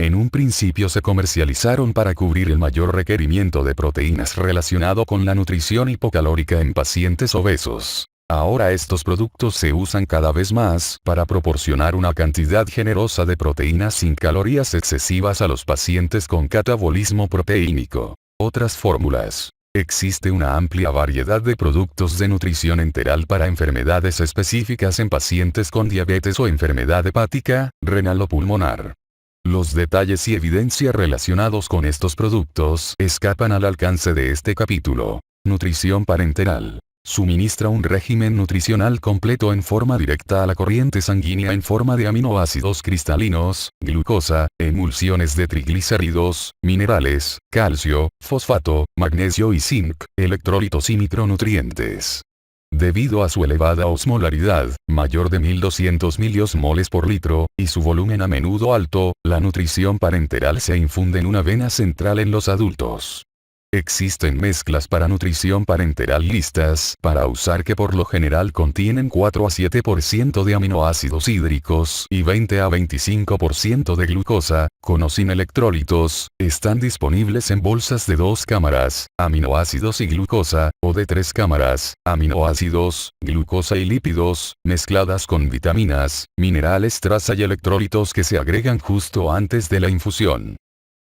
En un principio se comercializaron para cubrir el mayor requerimiento de proteínas relacionado con la nutrición hipocalórica en pacientes obesos. Ahora estos productos se usan cada vez más para proporcionar una cantidad generosa de proteínas sin calorías excesivas a los pacientes con catabolismo proteínico. Otras fórmulas. Existe una amplia variedad de productos de nutrición enteral para enfermedades específicas en pacientes con diabetes o enfermedad hepática, renal o pulmonar. Los detalles y evidencia relacionados con estos productos escapan al alcance de este capítulo. Nutrición parenteral. Suministra un régimen nutricional completo en forma directa a la corriente sanguínea en forma de aminoácidos cristalinos, glucosa, emulsiones de triglicéridos, minerales, calcio, fosfato, magnesio y zinc, electrolitos y micronutrientes. Debido a su elevada osmolaridad, mayor de 1200 miliosmoles por litro, y su volumen a menudo alto, la nutrición parenteral se infunde en una vena central en los adultos. Existen mezclas para nutrición parenteral listas para usar que por lo general contienen 4 a 7% de aminoácidos hídricos y 20 a 25% de glucosa, con o sin electrolitos, están disponibles en bolsas de 2 cámaras, aminoácidos y glucosa, o de 3 cámaras, aminoácidos, glucosa y lípidos, mezcladas con vitaminas, minerales traza y electrolitos que se agregan justo antes de la infusión.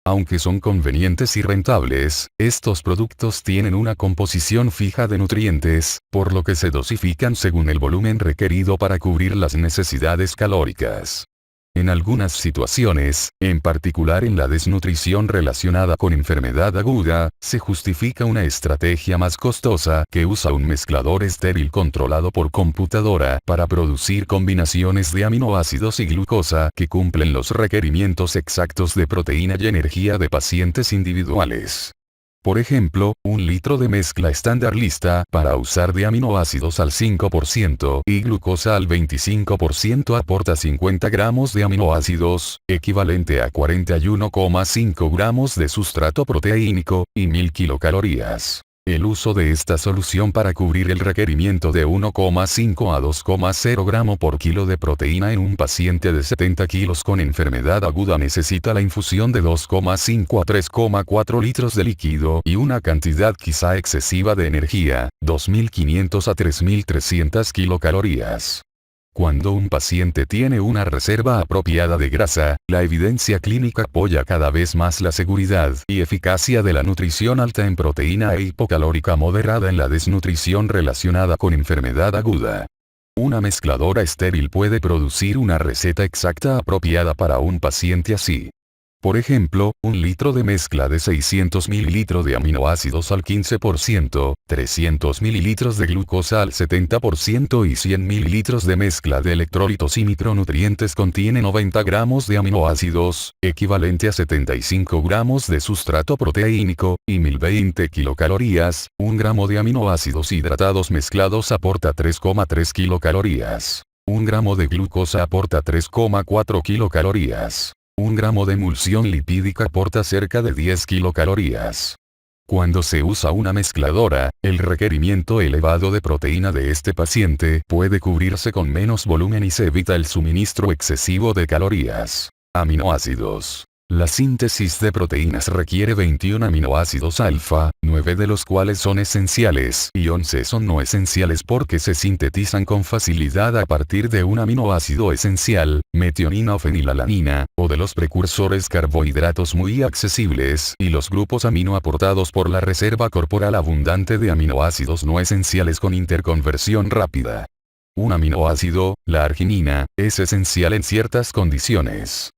Aunque son convenientes y rentables, estos productos tienen una composición fija de nutrientes, por lo que se dosifican según el volumen requerido para cubrir las necesidades calóricas. En algunas situaciones, en particular en la desnutrición relacionada con enfermedad aguda, se justifica una estrategia más costosa que usa un mezclador estéril controlado por computadora para producir combinaciones de aminoácidos y glucosa que cumplen los requerimientos exactos de proteína y energía de pacientes individuales. Por ejemplo, un litro de mezcla estándar lista para usar de aminoácidos al 5% y glucosa al 25% aporta 50 gramos de aminoácidos, equivalente a 41,5 gramos de sustrato proteínico, y 1000 kilocalorías. El uso de esta solución para cubrir el requerimiento de 1,5 a 2,0 gramo por kilo de proteína en un paciente de 70 kilos con enfermedad aguda necesita la infusión de 2,5 a 3,4 litros de líquido y una cantidad quizá excesiva de energía, 2.500 a 3.300 kilocalorías. Cuando un paciente tiene una reserva apropiada de grasa, la evidencia clínica apoya cada vez más la seguridad y eficacia de la nutrición alta en proteína e hipocalórica moderada en la desnutrición relacionada con enfermedad aguda. Una mezcladora estéril puede producir una receta exacta apropiada para un paciente así. Por ejemplo, un litro de mezcla de 600 ml de aminoácidos al 15%, 300 ml de glucosa al 70% y 100 ml de mezcla de electrolitos y micronutrientes contiene 90 gramos de aminoácidos, equivalente a 75 gramos de sustrato proteínico, y 1020 kilocalorías. Un gramo de aminoácidos hidratados mezclados aporta 3,3 kilocalorías. Un gramo de glucosa aporta 3,4 kilocalorías. Un gramo de emulsión lipídica aporta cerca de 10 kilocalorías. Cuando se usa una mezcladora, el requerimiento elevado de proteína de este paciente puede cubrirse con menos volumen y se evita el suministro excesivo de calorías. Aminoácidos. La síntesis de proteínas requiere 21 aminoácidos alfa, 9 de los cuales son esenciales y 11 son no esenciales porque se sintetizan con facilidad a partir de un aminoácido esencial, metionina o fenilalanina, o de los precursores carbohidratos muy accesibles y los grupos amino aportados por la reserva corporal abundante de aminoácidos no esenciales con interconversión rápida. Un aminoácido, la arginina, es esencial en ciertas condiciones.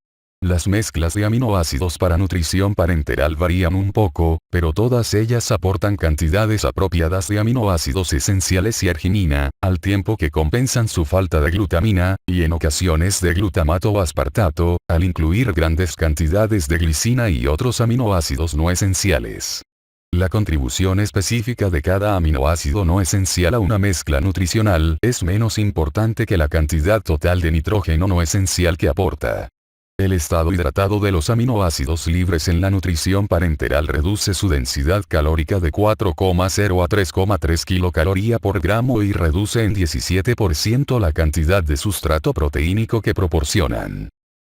Las mezclas de aminoácidos para nutrición parenteral varían un poco, pero todas ellas aportan cantidades apropiadas de aminoácidos esenciales y arginina, al tiempo que compensan su falta de glutamina, y en ocasiones de glutamato o aspartato, al incluir grandes cantidades de glicina y otros aminoácidos no esenciales. La contribución específica de cada aminoácido no esencial a una mezcla nutricional es menos importante que la cantidad total de nitrógeno no esencial que aporta. El estado hidratado de los aminoácidos libres en la nutrición parenteral reduce su densidad calórica de 4,0 a 3,3 kilocaloría por gramo y reduce en 17% la cantidad de sustrato proteínico que proporcionan.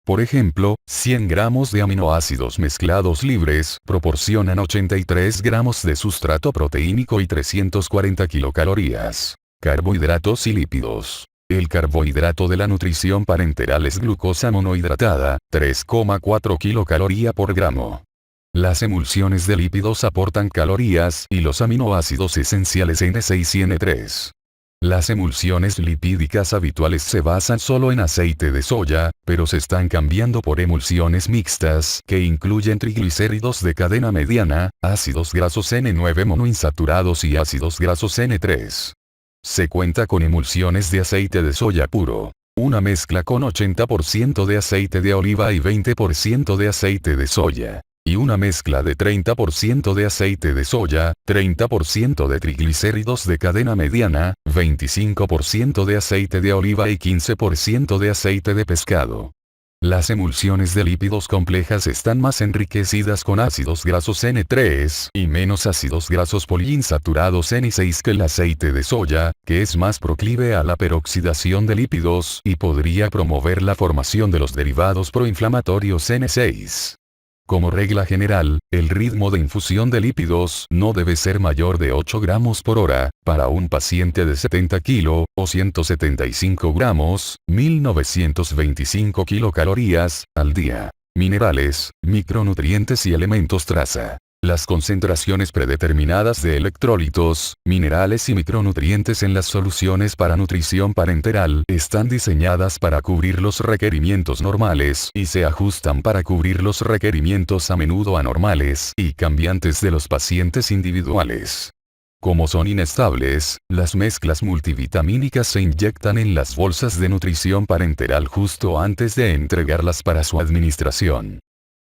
Por ejemplo, 100 gramos de aminoácidos mezclados libres proporcionan 83 gramos de sustrato proteínico y 340 kilocalorías. Carbohidratos y lípidos. El carbohidrato de la nutrición parenteral es glucosa monohidratada, 3,4 kilocaloría por gramo. Las emulsiones de lípidos aportan calorías y los aminoácidos esenciales N6 y N3. Las emulsiones lipídicas habituales se basan solo en aceite de soya, pero se están cambiando por emulsiones mixtas que incluyen triglicéridos de cadena mediana, ácidos grasos N9 monoinsaturados y ácidos grasos N3. Se cuenta con emulsiones de aceite de soya puro. Una mezcla con 80% de aceite de oliva y 20% de aceite de soya. Y una mezcla de 30% de aceite de soya, 30% de triglicéridos de cadena mediana, 25% de aceite de oliva y 15% de aceite de pescado. Las emulsiones de lípidos complejas están más enriquecidas con ácidos grasos N3 y menos ácidos grasos poliinsaturados N6 que el aceite de soya, que es más proclive a la peroxidación de lípidos y podría promover la formación de los derivados proinflamatorios N6. Como regla general, el ritmo de infusión de lípidos no debe ser mayor de 8 gramos por hora, para un paciente de 70 kg, o 175 gramos, 1925 kilocalorías, al día. Minerales, micronutrientes y elementos traza. Las concentraciones predeterminadas de electrolitos, minerales y micronutrientes en las soluciones para nutrición parenteral están diseñadas para cubrir los requerimientos normales y se ajustan para cubrir los requerimientos a menudo anormales y cambiantes de los pacientes individuales. Como son inestables, las mezclas multivitamínicas se inyectan en las bolsas de nutrición parenteral justo antes de entregarlas para su administración.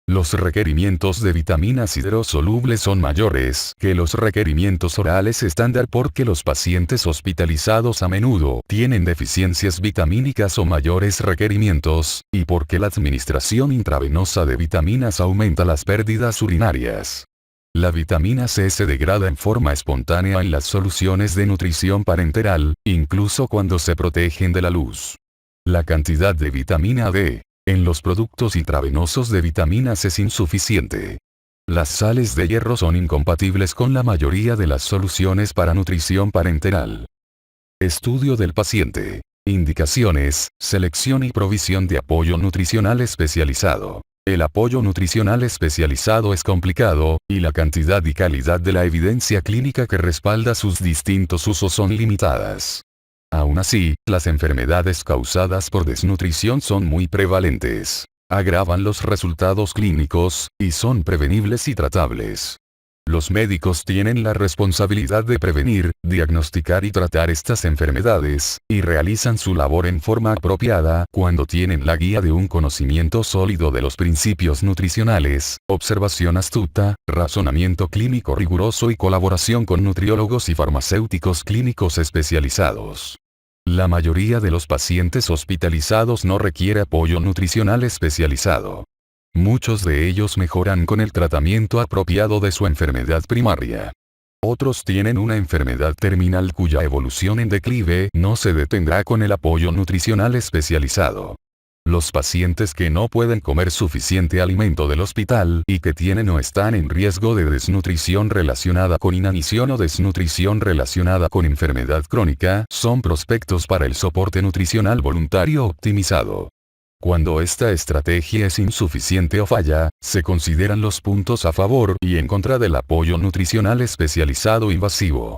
Los requerimientos de vitaminas hidrosolubles son mayores que los requerimientos orales estándar porque los pacientes hospitalizados a menudo tienen deficiencias vitamínicas o mayores requerimientos, y porque la administración intravenosa de vitaminas aumenta las pérdidas urinarias. La vitamina C se degrada en forma espontánea en las soluciones de nutrición parenteral, incluso cuando se protegen de la luz. La cantidad de vitamina D en los productos intravenosos de vitaminas es insuficiente. Las sales de hierro son incompatibles con la mayoría de las soluciones para nutrición parenteral. Estudio del paciente. Indicaciones, selección y provisión de apoyo nutricional especializado. El apoyo nutricional especializado es complicado, y la cantidad y calidad de la evidencia clínica que respalda sus distintos usos son limitadas. Aún así, las enfermedades causadas por desnutrición son muy prevalentes. Agravan los resultados clínicos, y son prevenibles y tratables. Los médicos tienen la responsabilidad de prevenir, diagnosticar y tratar estas enfermedades, y realizan su labor en forma apropiada cuando tienen la guía de un conocimiento sólido de los principios nutricionales, observación astuta, razonamiento clínico riguroso y colaboración con nutriólogos y farmacéuticos clínicos especializados. La mayoría de los pacientes hospitalizados no requiere apoyo nutricional especializado. Muchos de ellos mejoran con el tratamiento apropiado de su enfermedad primaria. Otros tienen una enfermedad terminal cuya evolución en declive no se detendrá con el apoyo nutricional especializado. Los pacientes que no pueden comer suficiente alimento del hospital y que tienen o están en riesgo de desnutrición relacionada con inanición o desnutrición relacionada con enfermedad crónica son prospectos para el soporte nutricional voluntario optimizado. Cuando esta estrategia es insuficiente o falla, se consideran los puntos a favor y en contra del apoyo nutricional especializado invasivo.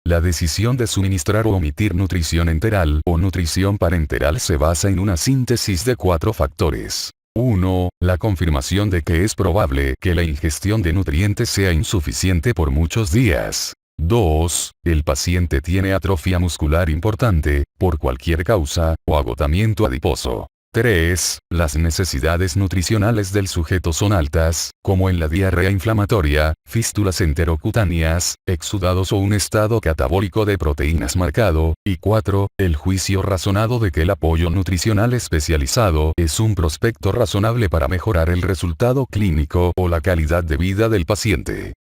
La decisión de suministrar o omitir nutrición enteral o nutrición parenteral se basa en una síntesis de 4 factores. 1. La confirmación de que es probable que la ingestión de nutrientes sea insuficiente por muchos días. 2. El paciente tiene atrofia muscular importante, por cualquier causa, o agotamiento adiposo. 3. Las necesidades nutricionales del sujeto son altas, como en la diarrea inflamatoria, fístulas enterocutáneas, exudados o un estado catabólico de proteínas marcado. Y 4. El juicio razonado de que el apoyo nutricional especializado es un prospecto razonable para mejorar el resultado clínico o la calidad de vida del paciente.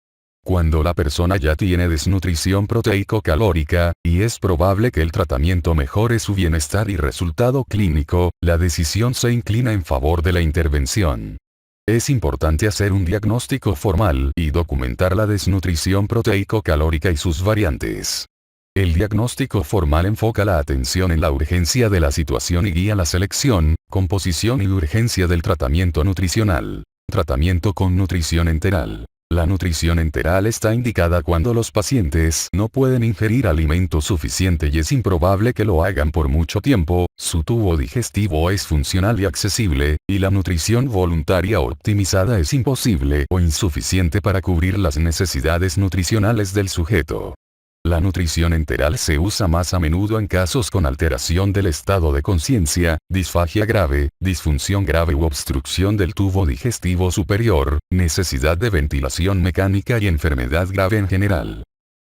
Cuando la persona ya tiene desnutrición proteico-calórica, y es probable que el tratamiento mejore su bienestar y resultado clínico, la decisión se inclina en favor de la intervención. Es importante hacer un diagnóstico formal y documentar la desnutrición proteico-calórica y sus variantes. El diagnóstico formal enfoca la atención en la urgencia de la situación y guía la selección, composición y urgencia del tratamiento nutricional. Tratamiento con nutrición enteral. La nutrición enteral está indicada cuando los pacientes no pueden ingerir alimento suficiente y es improbable que lo hagan por mucho tiempo, su tubo digestivo es funcional y accesible, y la nutrición voluntaria optimizada es imposible o insuficiente para cubrir las necesidades nutricionales del sujeto. La nutrición enteral se usa más a menudo en casos con alteración del estado de conciencia, disfagia grave, disfunción grave u obstrucción del tubo digestivo superior, necesidad de ventilación mecánica y enfermedad grave en general.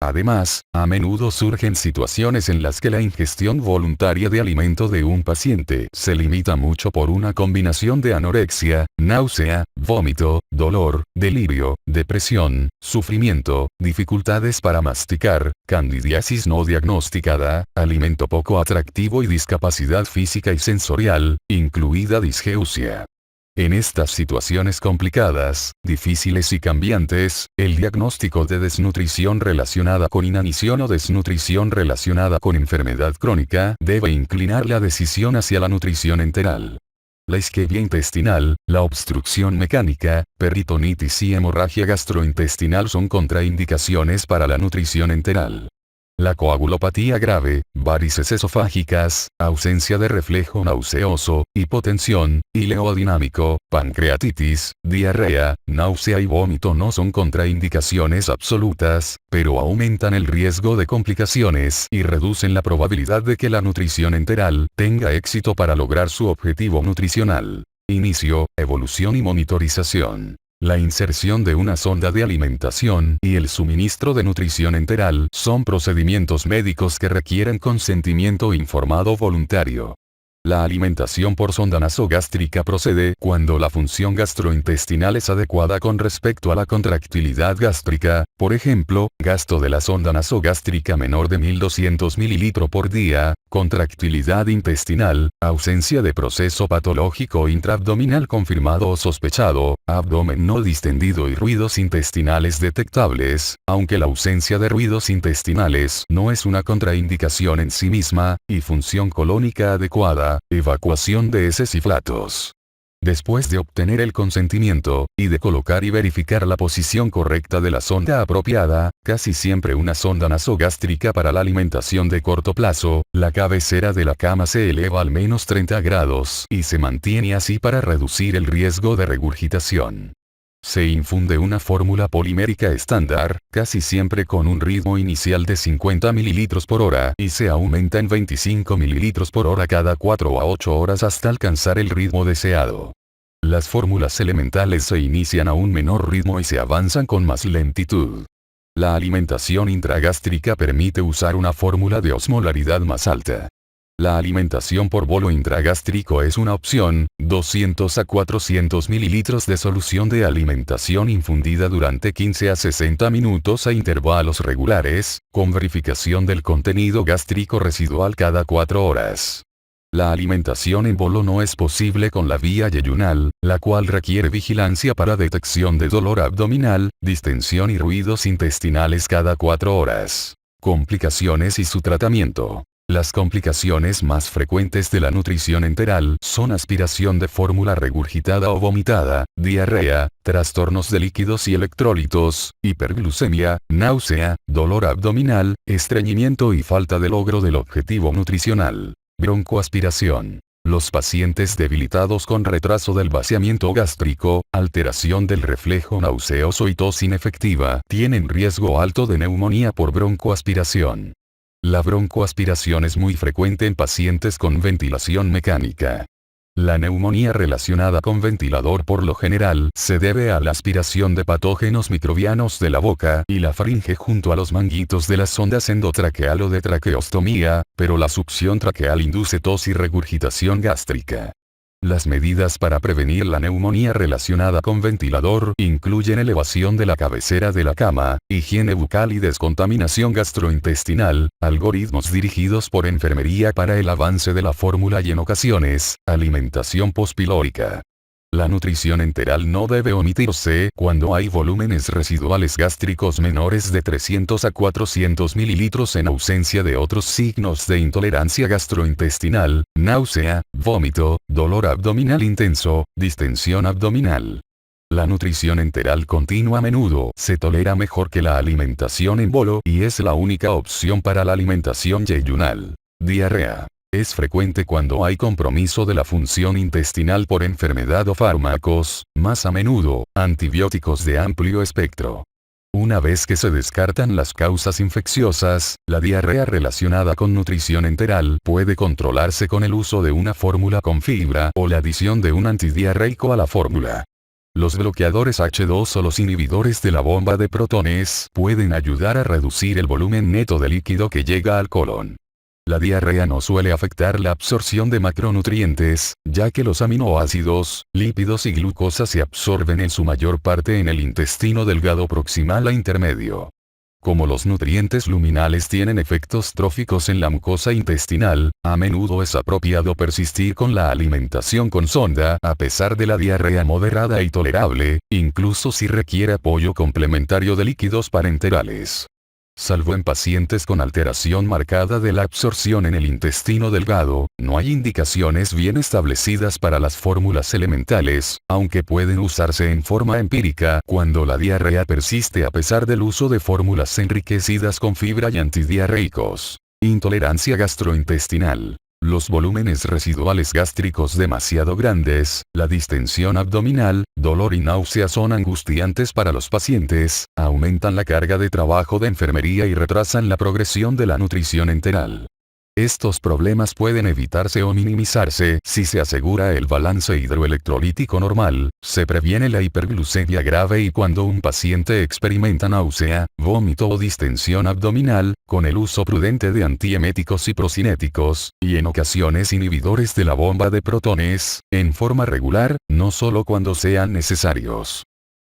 Además, a menudo surgen situaciones en las que la ingestión voluntaria de alimento de un paciente se limita mucho por una combinación de anorexia, náusea, vómito, dolor, delirio, depresión, sufrimiento, dificultades para masticar, candidiasis no diagnosticada, alimento poco atractivo y discapacidad física y sensorial, incluida disgeusia. En estas situaciones complicadas, difíciles y cambiantes, el diagnóstico de desnutrición relacionada con inanición o desnutrición relacionada con enfermedad crónica debe inclinar la decisión hacia la nutrición enteral. La isquemia intestinal, la obstrucción mecánica, peritonitis y hemorragia gastrointestinal son contraindicaciones para la nutrición enteral. La coagulopatía grave, varices esofágicas, ausencia de reflejo nauseoso, hipotensión, hileo dinámico, pancreatitis, diarrea, náusea y vómito no son contraindicaciones absolutas, pero aumentan el riesgo de complicaciones y reducen la probabilidad de que la nutrición enteral tenga éxito para lograr su objetivo nutricional. Inicio, evolución y monitorización. La inserción de una sonda de alimentación y el suministro de nutrición enteral son procedimientos médicos que requieren consentimiento informado voluntario. La alimentación por sonda nasogástrica procede cuando la función gastrointestinal es adecuada con respecto a la contractilidad gástrica, por ejemplo, gasto de la sonda nasogástrica menor de 1200 ml por día, contractilidad intestinal, ausencia de proceso patológico intraabdominal confirmado o sospechado, abdomen no distendido y ruidos intestinales detectables, aunque la ausencia de ruidos intestinales no es una contraindicación en sí misma, y función colónica adecuada, evacuación de heces y flatos. Después de obtener el consentimiento, y de colocar y verificar la posición correcta de la sonda apropiada, casi siempre una sonda nasogástrica para la alimentación de corto plazo, la cabecera de la cama se eleva al menos 30 grados y se mantiene así para reducir el riesgo de regurgitación. Se infunde una fórmula polimérica estándar, casi siempre con un ritmo inicial de 50 ml por hora y se aumenta en 25 ml por hora cada 4 a 8 horas hasta alcanzar el ritmo deseado. Las fórmulas elementales se inician a un menor ritmo y se avanzan con más lentitud. La alimentación intragástrica permite usar una fórmula de osmolaridad más alta. La alimentación por bolo intragástrico es una opción, 200 a 400 ml de solución de alimentación infundida durante 15 a 60 minutos a intervalos regulares, con verificación del contenido gástrico residual cada 4 horas. La alimentación en bolo no es posible con la vía yeyunal, la cual requiere vigilancia para detección de dolor abdominal, distensión y ruidos intestinales cada 4 horas. Complicaciones y su tratamiento. Las complicaciones más frecuentes de la nutrición enteral son aspiración de fórmula regurgitada o vomitada, diarrea, trastornos de líquidos y electrolitos, hiperglucemia, náusea, dolor abdominal, estreñimiento y falta de logro del objetivo nutricional. Broncoaspiración. Los pacientes debilitados con retraso del vaciamiento gástrico, alteración del reflejo nauseoso y tos inefectiva tienen riesgo alto de neumonía por broncoaspiración. La broncoaspiración es muy frecuente en pacientes con ventilación mecánica. La neumonía relacionada con ventilador por lo general se debe a la aspiración de patógenos microbianos de la boca y la faringe junto a los manguitos de las sondas endotraqueal o de traqueostomía, pero la succión traqueal induce tos y regurgitación gástrica. Las medidas para prevenir la neumonía relacionada con ventilador incluyen elevación de la cabecera de la cama, higiene bucal y descontaminación gastrointestinal, algoritmos dirigidos por enfermería para el avance de la fórmula y en ocasiones, alimentación pospilórica. La nutrición enteral no debe omitirse cuando hay volúmenes residuales gástricos menores de 300 a 400 ml en ausencia de otros signos de intolerancia gastrointestinal, náusea, vómito, dolor abdominal intenso, distensión abdominal. La nutrición enteral continua a menudo se tolera mejor que la alimentación en bolo y es la única opción para la alimentación yeyunal. Diarrea. Es frecuente cuando hay compromiso de la función intestinal por enfermedad o fármacos, más a menudo, antibióticos de amplio espectro. Una vez que se descartan las causas infecciosas, la diarrea relacionada con nutrición enteral puede controlarse con el uso de una fórmula con fibra o la adición de un antidiarreico a la fórmula. Los bloqueadores H2 o los inhibidores de la bomba de protones pueden ayudar a reducir el volumen neto de líquido que llega al colon. La diarrea no suele afectar la absorción de macronutrientes, ya que los aminoácidos, lípidos y glucosa se absorben en su mayor parte en el intestino delgado proximal a intermedio. Como los nutrientes luminales tienen efectos tróficos en la mucosa intestinal, a menudo es apropiado persistir con la alimentación con sonda a pesar de la diarrea moderada y tolerable, incluso si requiere apoyo complementario de líquidos parenterales. Salvo en pacientes con alteración marcada de la absorción en el intestino delgado, no hay indicaciones bien establecidas para las fórmulas elementales, aunque pueden usarse en forma empírica cuando la diarrea persiste a pesar del uso de fórmulas enriquecidas con fibra y antidiarreicos. Intolerancia gastrointestinal. Los volúmenes residuales gástricos demasiado grandes, la distensión abdominal, dolor y náusea son angustiantes para los pacientes, aumentan la carga de trabajo de enfermería y retrasan la progresión de la nutrición enteral. Estos problemas pueden evitarse o minimizarse si se asegura el balance hidroelectrolítico normal, se previene la hiperglucemia grave y cuando un paciente experimenta náusea, vómito o distensión abdominal, con el uso prudente de antieméticos y procinéticos, y en ocasiones inhibidores de la bomba de protones, en forma regular, no solo cuando sean necesarios.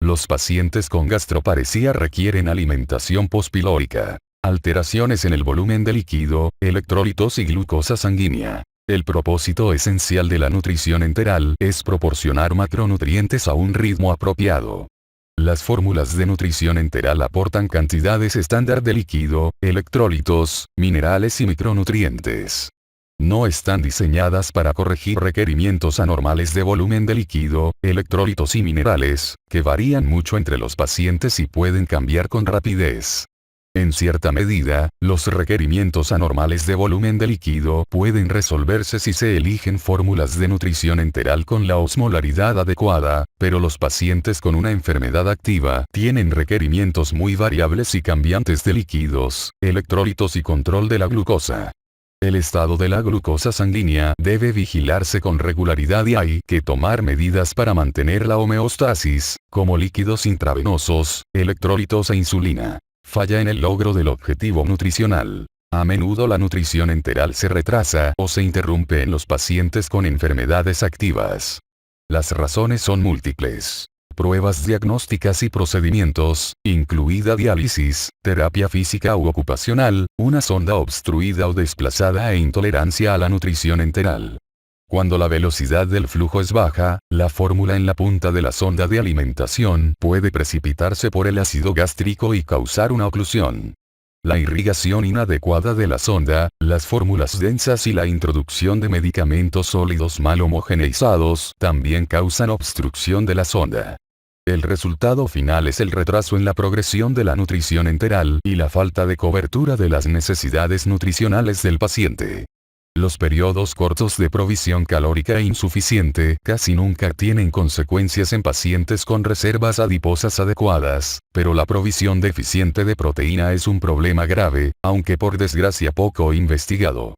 Los pacientes con gastroparesía requieren alimentación pospilórica. Alteraciones en el volumen de líquido, electrolitos y glucosa sanguínea. El propósito esencial de la nutrición enteral es proporcionar macronutrientes a un ritmo apropiado. Las fórmulas de nutrición enteral aportan cantidades estándar de líquido, electrolitos, minerales y micronutrientes. No están diseñadas para corregir requerimientos anormales de volumen de líquido, electrolitos y minerales, que varían mucho entre los pacientes y pueden cambiar con rapidez. En cierta medida, los requerimientos anormales de volumen de líquido pueden resolverse si se eligen fórmulas de nutrición enteral con la osmolaridad adecuada, pero los pacientes con una enfermedad activa tienen requerimientos muy variables y cambiantes de líquidos, electrolitos y control de la glucosa. El estado de la glucosa sanguínea debe vigilarse con regularidad y hay que tomar medidas para mantener la homeostasis, como líquidos intravenosos, electrolitos e insulina. Falla en el logro del objetivo nutricional. A menudo la nutrición enteral se retrasa o se interrumpe en los pacientes con enfermedades activas. Las razones son múltiples. Pruebas diagnósticas y procedimientos, incluida diálisis, terapia física u ocupacional, una sonda obstruida o desplazada e intolerancia a la nutrición enteral. Cuando la velocidad del flujo es baja, la fórmula en la punta de la sonda de alimentación puede precipitarse por el ácido gástrico y causar una oclusión. La irrigación inadecuada de la sonda, las fórmulas densas y la introducción de medicamentos sólidos mal homogeneizados también causan obstrucción de la sonda. El resultado final es el retraso en la progresión de la nutrición enteral y la falta de cobertura de las necesidades nutricionales del paciente. Los periodos cortos de provisión calórica insuficiente casi nunca tienen consecuencias en pacientes con reservas adiposas adecuadas, pero la provisión deficiente de proteína es un problema grave, aunque por desgracia poco investigado.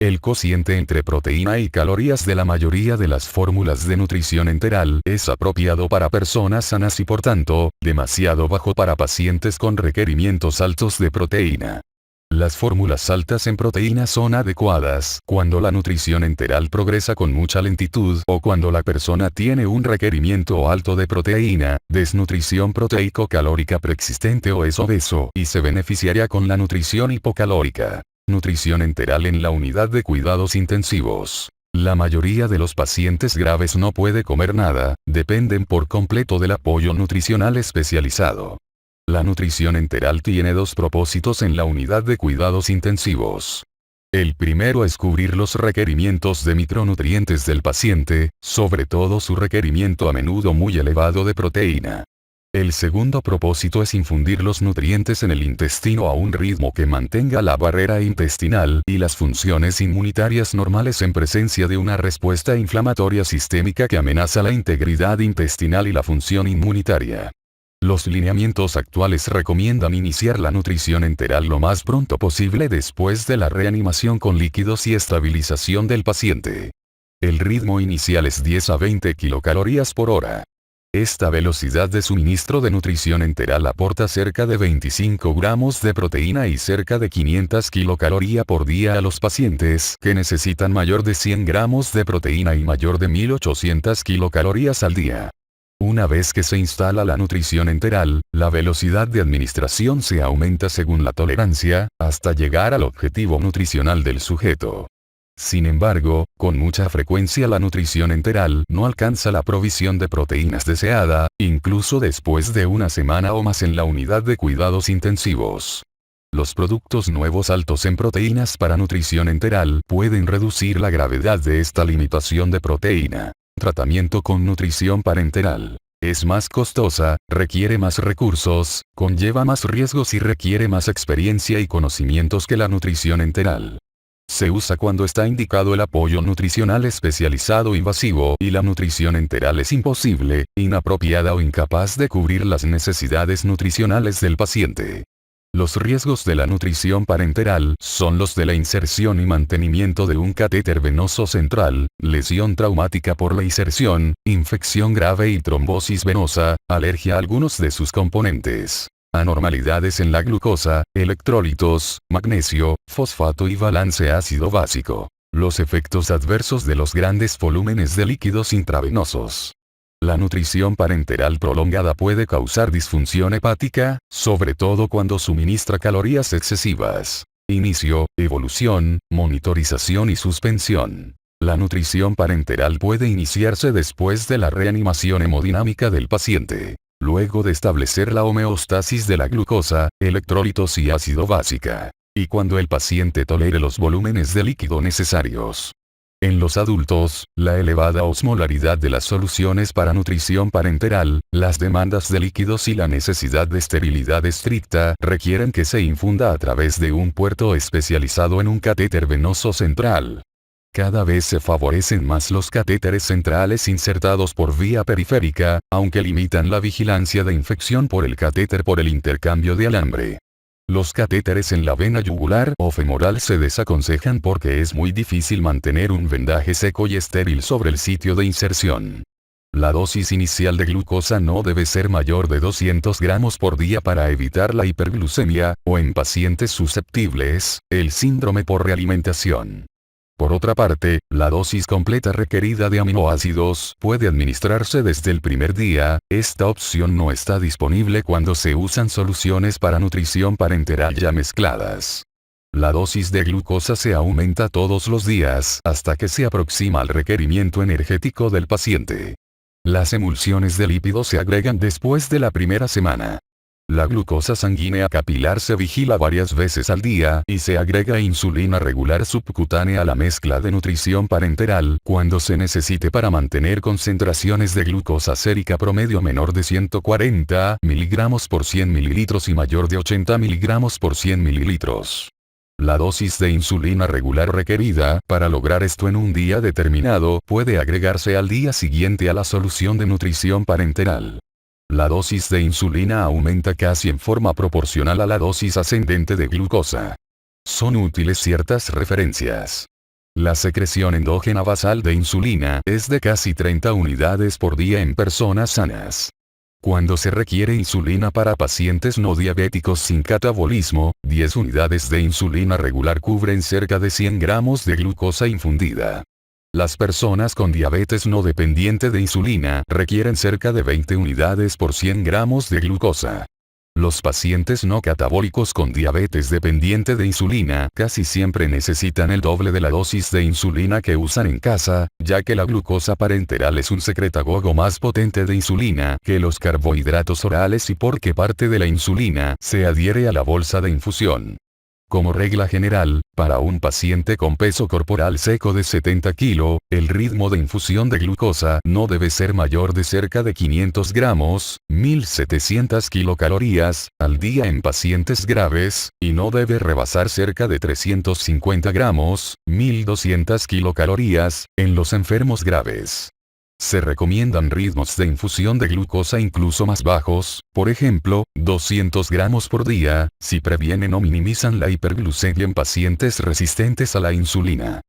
El cociente entre proteína y calorías de la mayoría de las fórmulas de nutrición enteral es apropiado para personas sanas y por tanto, demasiado bajo para pacientes con requerimientos altos de proteína. Las fórmulas altas en proteína son adecuadas cuando la nutrición enteral progresa con mucha lentitud o cuando la persona tiene un requerimiento alto de proteína, desnutrición proteico-calórica preexistente o es obeso y se beneficiaría con la nutrición hipocalórica. Nutrición enteral en la unidad de cuidados intensivos. La mayoría de los pacientes graves no puede comer nada, dependen por completo del apoyo nutricional especializado. La nutrición enteral tiene dos propósitos en la unidad de cuidados intensivos. El primero es cubrir los requerimientos de micronutrientes del paciente, sobre todo su requerimiento a menudo muy elevado de proteína. El segundo propósito es infundir los nutrientes en el intestino a un ritmo que mantenga la barrera intestinal y las funciones inmunitarias normales en presencia de una respuesta inflamatoria sistémica que amenaza la integridad intestinal y la función inmunitaria. Los lineamientos actuales recomiendan iniciar la nutrición enteral lo más pronto posible después de la reanimación con líquidos y estabilización del paciente. El ritmo inicial es 10 a 20 kilocalorías por hora. Esta velocidad de suministro de nutrición enteral aporta cerca de 25 gramos de proteína y cerca de 500 kilocalorías por día a los pacientes que necesitan mayor de 100 gramos de proteína y mayor de 1800 kilocalorías al día. Una vez que se instala la nutrición enteral, la velocidad de administración se aumenta según la tolerancia, hasta llegar al objetivo nutricional del sujeto. Sin embargo, con mucha frecuencia la nutrición enteral no alcanza la provisión de proteínas deseada, incluso después de una semana o más en la unidad de cuidados intensivos. Los productos nuevos altos en proteínas para nutrición enteral pueden reducir la gravedad de esta limitación de proteína. Tratamiento con nutrición parenteral. Es más costosa, requiere más recursos, conlleva más riesgos y requiere más experiencia y conocimientos que la nutrición enteral. Se usa cuando está indicado el apoyo nutricional especializado invasivo y la nutrición enteral es imposible, inapropiada o incapaz de cubrir las necesidades nutricionales del paciente. Los riesgos de la nutrición parenteral son los de la inserción y mantenimiento de un catéter venoso central, lesión traumática por la inserción, infección grave y trombosis venosa, alergia a algunos de sus componentes, anormalidades en la glucosa, electrolitos, magnesio, fosfato y balance ácido básico. Los efectos adversos de los grandes volúmenes de líquidos intravenosos. La nutrición parenteral prolongada puede causar disfunción hepática, sobre todo cuando suministra calorías excesivas. Inicio, evolución, monitorización y suspensión. La nutrición parenteral puede iniciarse después de la reanimación hemodinámica del paciente, luego de establecer la homeostasis de la glucosa, electrolitos y ácido básica, y cuando el paciente tolere los volúmenes de líquido necesarios. En los adultos, la elevada osmolaridad de las soluciones para nutrición parenteral, las demandas de líquidos y la necesidad de esterilidad estricta requieren que se infunda a través de un puerto especializado en un catéter venoso central. Cada vez se favorecen más los catéteres centrales insertados por vía periférica, aunque limitan la vigilancia de infección por el catéter por el intercambio de alambre. Los catéteres en la vena yugular o femoral se desaconsejan porque es muy difícil mantener un vendaje seco y estéril sobre el sitio de inserción. La dosis inicial de glucosa no debe ser mayor de 200 gramos por día para evitar la hiperglucemia, o en pacientes susceptibles, el síndrome por realimentación. Por otra parte, la dosis completa requerida de aminoácidos puede administrarse desde el primer día. Esta opción no está disponible cuando se usan soluciones para nutrición parenteral ya mezcladas. La dosis de glucosa se aumenta todos los días hasta que se aproxima al requerimiento energético del paciente. Las emulsiones de lípidos se agregan después de la primera semana. La glucosa sanguínea capilar se vigila varias veces al día y se agrega insulina regular subcutánea a la mezcla de nutrición parenteral cuando se necesite para mantener concentraciones de glucosa sérica promedio menor de 140 mg por 100 ml y mayor de 80 mg por 100 ml. La dosis de insulina regular requerida para lograr esto en un día determinado puede agregarse al día siguiente a la solución de nutrición parenteral. La dosis de insulina aumenta casi en forma proporcional a la dosis ascendente de glucosa. Son útiles ciertas referencias. La secreción endógena basal de insulina es de casi 30 unidades por día en personas sanas. Cuando se requiere insulina para pacientes no diabéticos sin catabolismo, 10 unidades de insulina regular cubren cerca de 100 gramos de glucosa infundida. Las personas con diabetes no dependiente de insulina requieren cerca de 20 unidades por 100 gramos de glucosa. Los pacientes no catabólicos con diabetes dependiente de insulina casi siempre necesitan el doble de la dosis de insulina que usan en casa, ya que la glucosa parenteral es un secretagogo más potente de insulina que los carbohidratos orales y porque parte de la insulina se adhiere a la bolsa de infusión. Como regla general, para un paciente con peso corporal seco de 70 kg, el ritmo de infusión de glucosa no debe ser mayor de cerca de 500 gramos, 1700 kilocalorías, al día en pacientes graves, y no debe rebasar cerca de 350 gramos, 1200 kilocalorías, en los enfermos graves. Se recomiendan ritmos de infusión de glucosa incluso más bajos, por ejemplo, 200 gramos por día, si previenen o minimizan la hiperglucemia en pacientes resistentes a la insulina.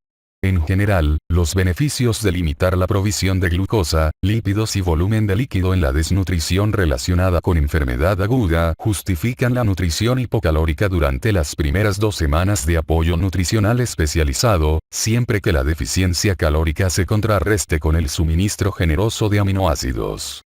En general, los beneficios de limitar la provisión de glucosa, lípidos y volumen de líquido en la desnutrición relacionada con enfermedad aguda justifican la nutrición hipocalórica durante las primeras 2 semanas de apoyo nutricional especializado, siempre que la deficiencia calórica se contrarreste con el suministro generoso de aminoácidos.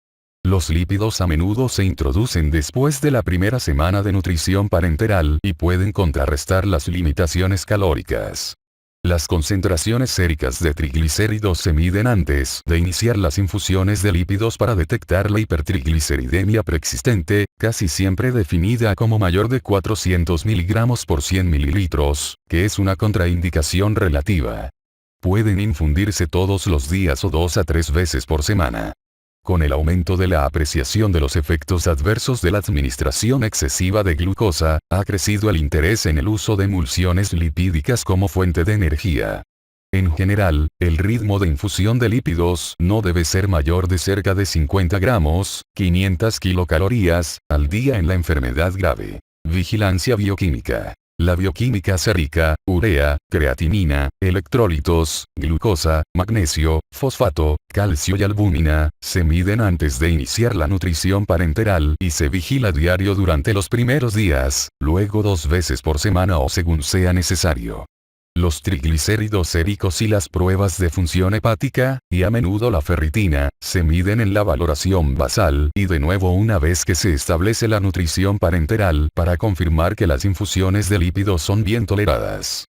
Los lípidos a menudo se introducen después de la primera semana de nutrición parenteral y pueden contrarrestar las limitaciones calóricas. Las concentraciones séricas de triglicéridos se miden antes de iniciar las infusiones de lípidos para detectar la hipertrigliceridemia preexistente, casi siempre definida como mayor de 400 mg por 100 ml, que es una contraindicación relativa. Pueden infundirse todos los días o 2 a 3 veces por semana. Con el aumento de la apreciación de los efectos adversos de la administración excesiva de glucosa, ha crecido el interés en el uso de emulsiones lipídicas como fuente de energía. En general, el ritmo de infusión de lípidos no debe ser mayor de cerca de 50 gramos, 500 kilocalorías, al día en la enfermedad grave. Vigilancia bioquímica. La bioquímica sérica, urea, creatinina, electrolitos, glucosa, magnesio, fosfato, calcio y albúmina, se miden antes de iniciar la nutrición parenteral y se vigila diario durante los primeros días, luego 2 veces por semana o según sea necesario. Los triglicéridos séricos y las pruebas de función hepática, y a menudo la ferritina, se miden en la valoración basal y de nuevo una vez que se establece la nutrición parenteral para confirmar que las infusiones de lípidos son bien toleradas.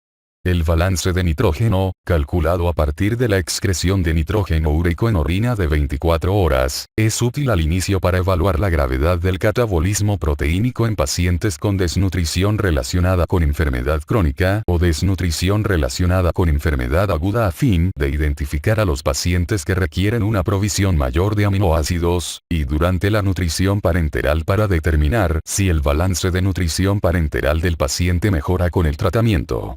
El balance de nitrógeno, calculado a partir de la excreción de nitrógeno úrico en orina de 24 horas, es útil al inicio para evaluar la gravedad del catabolismo proteínico en pacientes con desnutrición relacionada con enfermedad crónica o desnutrición relacionada con enfermedad aguda a fin de identificar a los pacientes que requieren una provisión mayor de aminoácidos, y durante la nutrición parenteral para determinar si el balance de nutrición parenteral del paciente mejora con el tratamiento.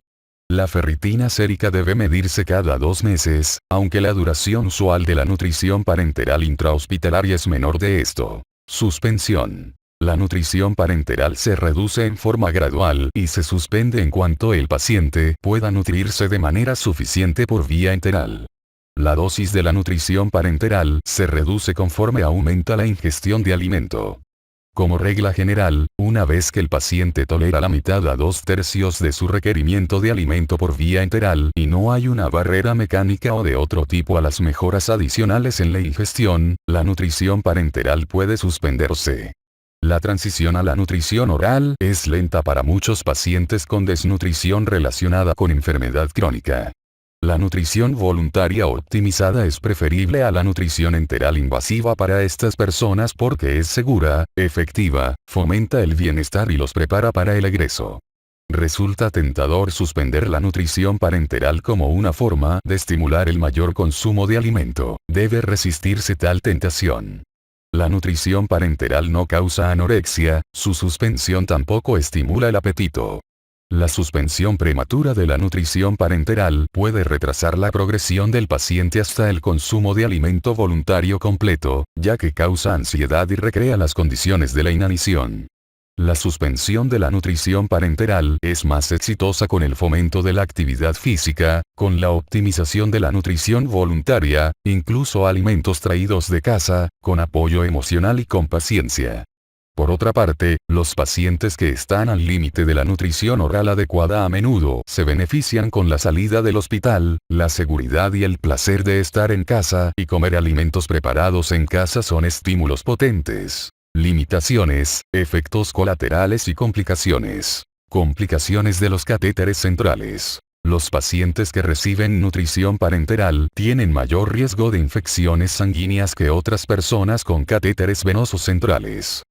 La ferritina sérica debe medirse cada 2 meses, aunque la duración usual de la nutrición parenteral intrahospitalaria es menor de esto. Suspensión. La nutrición parenteral se reduce en forma gradual y se suspende en cuanto el paciente pueda nutrirse de manera suficiente por vía enteral. La dosis de la nutrición parenteral se reduce conforme aumenta la ingestión de alimento. Como regla general, una vez que el paciente tolera la mitad a 2/3 de su requerimiento de alimento por vía enteral y no hay una barrera mecánica o de otro tipo a las mejoras adicionales en la ingestión, la nutrición parenteral puede suspenderse. La transición a la nutrición oral es lenta para muchos pacientes con desnutrición relacionada con enfermedad crónica. La nutrición voluntaria optimizada es preferible a la nutrición enteral invasiva para estas personas porque es segura, efectiva, fomenta el bienestar y los prepara para el egreso. Resulta tentador suspender la nutrición parenteral como una forma de estimular el mayor consumo de alimento. Debe resistirse tal tentación. La nutrición parenteral no causa anorexia, su suspensión tampoco estimula el apetito. La suspensión prematura de la nutrición parenteral puede retrasar la progresión del paciente hasta el consumo de alimento voluntario completo, ya que causa ansiedad y recrea las condiciones de la inanición. La suspensión de la nutrición parenteral es más exitosa con el fomento de la actividad física, con la optimización de la nutrición voluntaria, incluso alimentos traídos de casa, con apoyo emocional y con paciencia. Por otra parte, los pacientes que están al límite de la nutrición oral adecuada a menudo se benefician con la salida del hospital, la seguridad y el placer de estar en casa y comer alimentos preparados en casa son estímulos potentes. Limitaciones, efectos colaterales y complicaciones. Complicaciones de los catéteres centrales. Los pacientes que reciben nutrición parenteral tienen mayor riesgo de infecciones sanguíneas que otras personas con catéteres venosos centrales.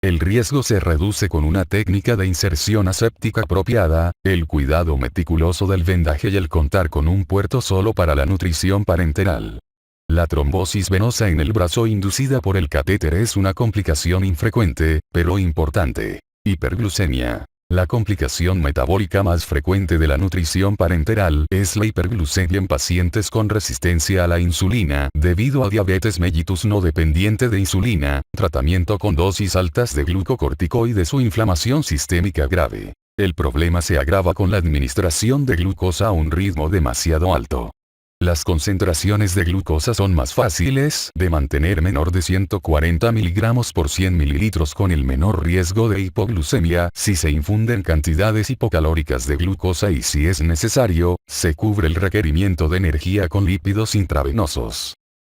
El riesgo se reduce con una técnica de inserción aséptica apropiada, el cuidado meticuloso del vendaje y el contar con un puerto solo para la nutrición parenteral. La trombosis venosa en el brazo inducida por el catéter es una complicación infrecuente, pero importante. Hiperglucemia. La complicación metabólica más frecuente de la nutrición parenteral es la hiperglucemia en pacientes con resistencia a la insulina debido a diabetes mellitus no dependiente de insulina, tratamiento con dosis altas de glucocorticoides o inflamación sistémica grave. El problema se agrava con la administración de glucosa a un ritmo demasiado alto. Las concentraciones de glucosa son más fáciles de mantener menor de 140 mg por 100 ml con el menor riesgo de hipoglucemia si se infunden cantidades hipocalóricas de glucosa y si es necesario, se cubre el requerimiento de energía con lípidos intravenosos.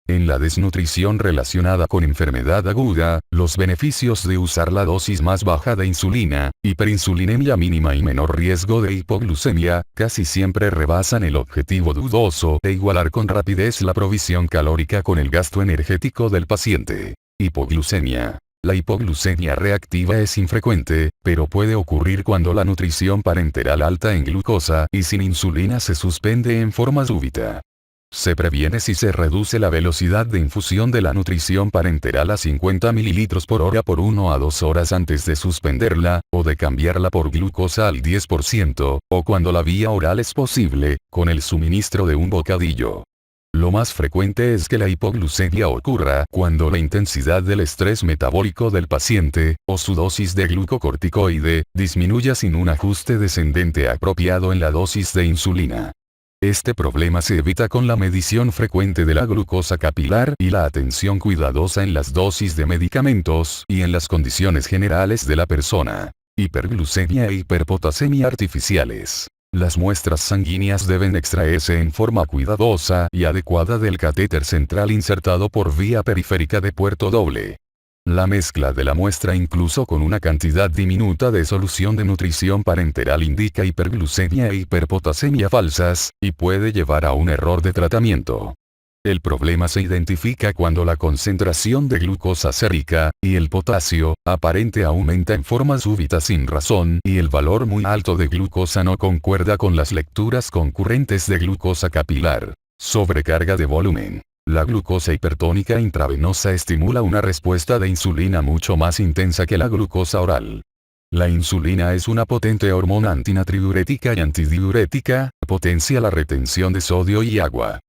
En la desnutrición relacionada con enfermedad aguda, los beneficios de usar la dosis más baja de insulina, hiperinsulinemia mínima y menor riesgo de hipoglucemia, casi siempre rebasan el objetivo dudoso de igualar con rapidez la provisión calórica con el gasto energético del paciente. Hipoglucemia. La hipoglucemia reactiva es infrecuente, pero puede ocurrir cuando la nutrición parenteral alta en glucosa y sin insulina se suspende en forma súbita. Se previene si se reduce la velocidad de infusión de la nutrición parenteral a 50 ml por hora por 1 a 2 horas antes de suspenderla, o de cambiarla por glucosa al 10%, o cuando la vía oral es posible, con el suministro de un bocadillo. Lo más frecuente es que la hipoglucemia ocurra cuando la intensidad del estrés metabólico del paciente, o su dosis de glucocorticoide, disminuya sin un ajuste descendente apropiado en la dosis de insulina. Este problema se evita con la medición frecuente de la glucosa capilar y la atención cuidadosa en las dosis de medicamentos y en las condiciones generales de la persona. Hiperglucemia e hiperpotasemia artificiales. Las muestras sanguíneas deben extraerse en forma cuidadosa y adecuada del catéter central insertado por vía periférica de puerto doble. La mezcla de la muestra incluso con una cantidad diminuta de solución de nutrición parenteral indica hiperglucemia e hiperpotasemia falsas, y puede llevar a un error de tratamiento. El problema se identifica cuando la concentración de glucosa sérica, y el potasio, aparente aumenta en forma súbita sin razón y el valor muy alto de glucosa no concuerda con las lecturas concurrentes de glucosa capilar. Sobrecarga de volumen. La glucosa hipertónica intravenosa estimula una respuesta de insulina mucho más intensa que la glucosa oral. La insulina es una potente hormona antinatriurética y antidiurética, potencia la retención de sodio y agua.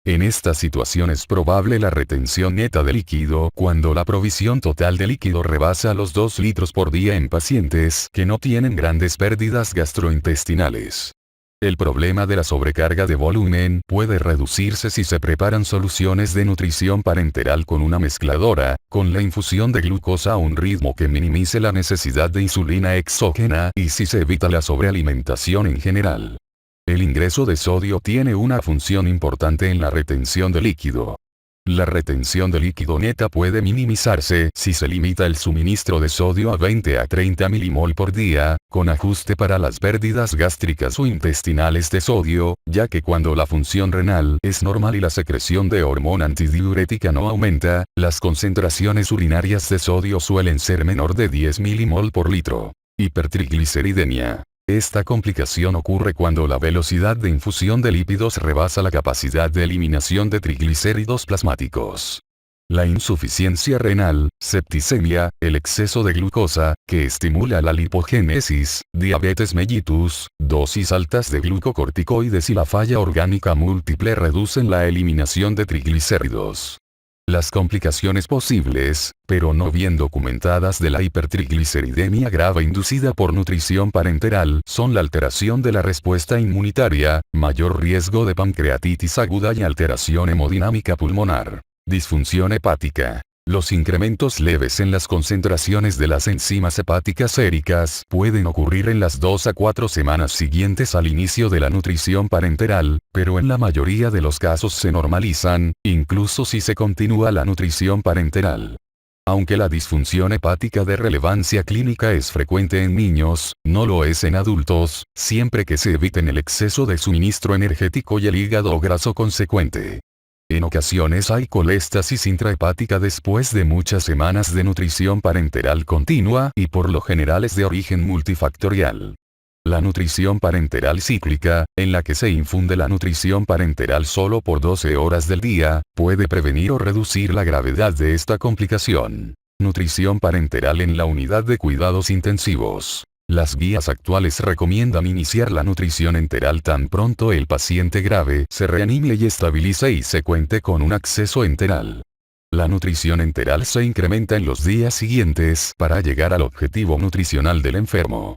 En esta situación es probable la retención neta de líquido cuando la provisión total de líquido rebasa los 2 litros por día en pacientes que no tienen grandes pérdidas gastrointestinales. El problema de la sobrecarga de volumen puede reducirse si se preparan soluciones de nutrición parenteral con una mezcladora, con la infusión de glucosa a un ritmo que minimice la necesidad de insulina exógena y si se evita la sobrealimentación en general. El ingreso de sodio tiene una función importante en la retención de líquido. La retención de líquido neta puede minimizarse si se limita el suministro de sodio a 20 a 30 milimol por día, con ajuste para las pérdidas gástricas o intestinales de sodio, ya que cuando la función renal es normal y la secreción de hormona antidiurética no aumenta, las concentraciones urinarias de sodio suelen ser menor de 10 milimol por litro. Hipertrigliceridemia. Esta complicación ocurre cuando la velocidad de infusión de lípidos rebasa la capacidad de eliminación de triglicéridos plasmáticos. La insuficiencia renal, septicemia, el exceso de glucosa, que estimula la lipogénesis, diabetes mellitus, dosis altas de glucocorticoides y la falla orgánica múltiple reducen la eliminación de triglicéridos. Las complicaciones posibles, pero no bien documentadas de la hipertrigliceridemia grave inducida por nutrición parenteral son la alteración de la respuesta inmunitaria, mayor riesgo de pancreatitis aguda y alteración hemodinámica pulmonar. Disfunción hepática. Los incrementos leves en las concentraciones de las enzimas hepáticas séricas pueden ocurrir en las 2 a 4 semanas siguientes al inicio de la nutrición parenteral, pero en la mayoría de los casos se normalizan, incluso si se continúa la nutrición parenteral. Aunque la disfunción hepática de relevancia clínica es frecuente en niños, no lo es en adultos, siempre que se eviten el exceso de suministro energético y el hígado graso consecuente. En ocasiones hay colestasis intrahepática después de muchas semanas de nutrición parenteral continua y por lo general es de origen multifactorial. La nutrición parenteral cíclica, en la que se infunde la nutrición parenteral solo por 12 horas del día, puede prevenir o reducir la gravedad de esta complicación. Nutrición parenteral en la unidad de cuidados intensivos. Las guías actuales recomiendan iniciar la nutrición enteral tan pronto el paciente grave se reanime y estabilice y se cuente con un acceso enteral. La nutrición enteral se incrementa en los días siguientes para llegar al objetivo nutricional del enfermo.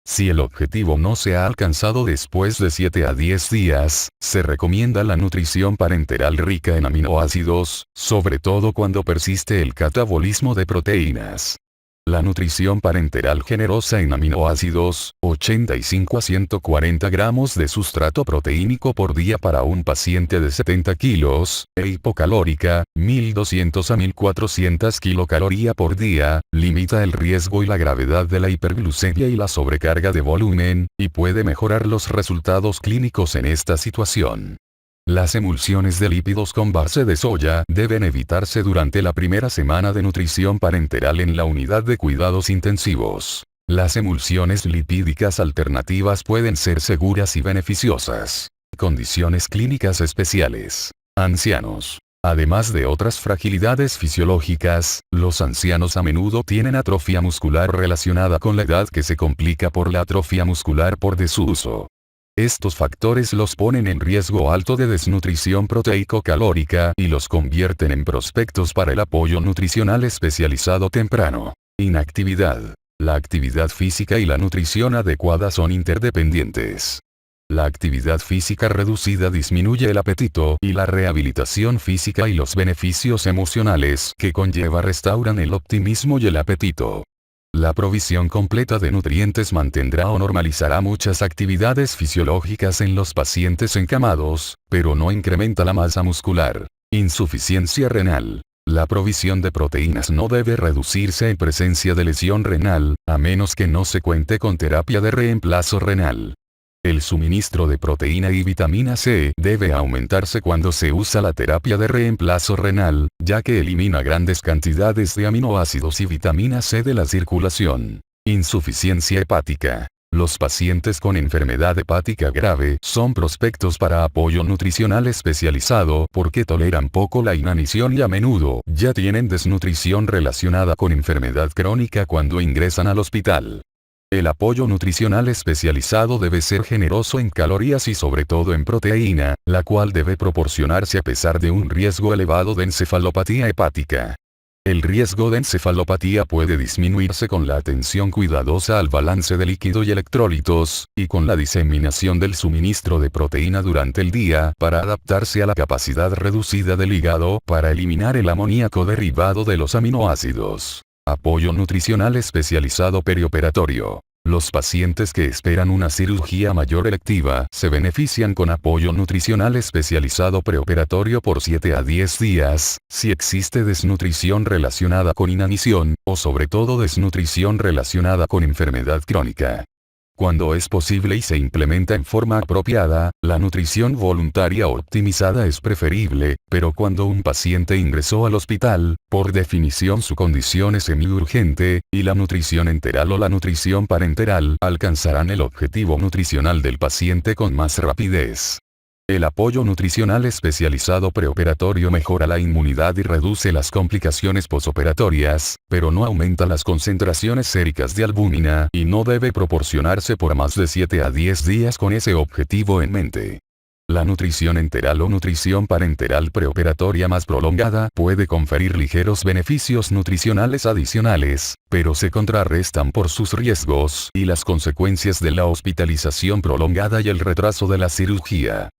Si el objetivo no se ha alcanzado después de 7 a 10 días, se recomienda la nutrición parenteral rica en aminoácidos, sobre todo cuando persiste el catabolismo de proteínas. La nutrición parenteral generosa en aminoácidos, 85 a 140 gramos de sustrato proteínico por día para un paciente de 70 kilos, e hipocalórica, 1200 a 1400 kilocaloría por día, limita el riesgo y la gravedad de la hiperglucemia y la sobrecarga de volumen, y puede mejorar los resultados clínicos en esta situación. Las emulsiones de lípidos con base de soya deben evitarse durante la primera semana de nutrición parenteral en la unidad de cuidados intensivos. Las emulsiones lipídicas alternativas pueden ser seguras y beneficiosas. Condiciones clínicas especiales. Ancianos. Además de otras fragilidades fisiológicas, los ancianos a menudo tienen atrofia muscular relacionada con la edad que se complica por la atrofia muscular por desuso. Estos factores los ponen en riesgo alto de desnutrición proteico-calórica y los convierten en prospectos para el apoyo nutricional especializado temprano. Inactividad. La actividad física y la nutrición adecuada son interdependientes. La actividad física reducida disminuye el apetito y la rehabilitación física y los beneficios emocionales que conlleva restauran el optimismo y el apetito. La provisión completa de nutrientes mantendrá o normalizará muchas actividades fisiológicas en los pacientes encamados, pero no incrementa la masa muscular. Insuficiencia renal. La provisión de proteínas no debe reducirse en presencia de lesión renal, a menos que no se cuente con terapia de reemplazo renal. El suministro de proteína y vitamina C debe aumentarse cuando se usa la terapia de reemplazo renal, ya que elimina grandes cantidades de aminoácidos y vitamina C de la circulación. Insuficiencia hepática. Los pacientes con enfermedad hepática grave son prospectos para apoyo nutricional especializado porque toleran poco la inanición y a menudo ya tienen desnutrición relacionada con enfermedad crónica cuando ingresan al hospital. El apoyo nutricional especializado debe ser generoso en calorías y sobre todo en proteína, la cual debe proporcionarse a pesar de un riesgo elevado de encefalopatía hepática. El riesgo de encefalopatía puede disminuirse con la atención cuidadosa al balance de líquido y electrolitos, y con la diseminación del suministro de proteína durante el día para adaptarse a la capacidad reducida del hígado para eliminar el amoníaco derivado de los aminoácidos. Apoyo nutricional especializado perioperatorio. Los pacientes que esperan una cirugía mayor electiva se benefician con apoyo nutricional especializado preoperatorio por 7 a 10 días, si existe desnutrición relacionada con inanición, o sobre todo desnutrición relacionada con enfermedad crónica. Cuando es posible y se implementa en forma apropiada, la nutrición voluntaria optimizada es preferible, pero cuando un paciente ingresó al hospital, por definición su condición es semiurgente, y la nutrición enteral o la nutrición parenteral alcanzarán el objetivo nutricional del paciente con más rapidez. El apoyo nutricional especializado preoperatorio mejora la inmunidad y reduce las complicaciones posoperatorias, pero no aumenta las concentraciones séricas de albúmina y no debe proporcionarse por más de 7 a 10 días con ese objetivo en mente. La nutrición enteral o nutrición parenteral preoperatoria más prolongada puede conferir ligeros beneficios nutricionales adicionales, pero se contrarrestan por sus riesgos y las consecuencias de la hospitalización prolongada y el retraso de la cirugía.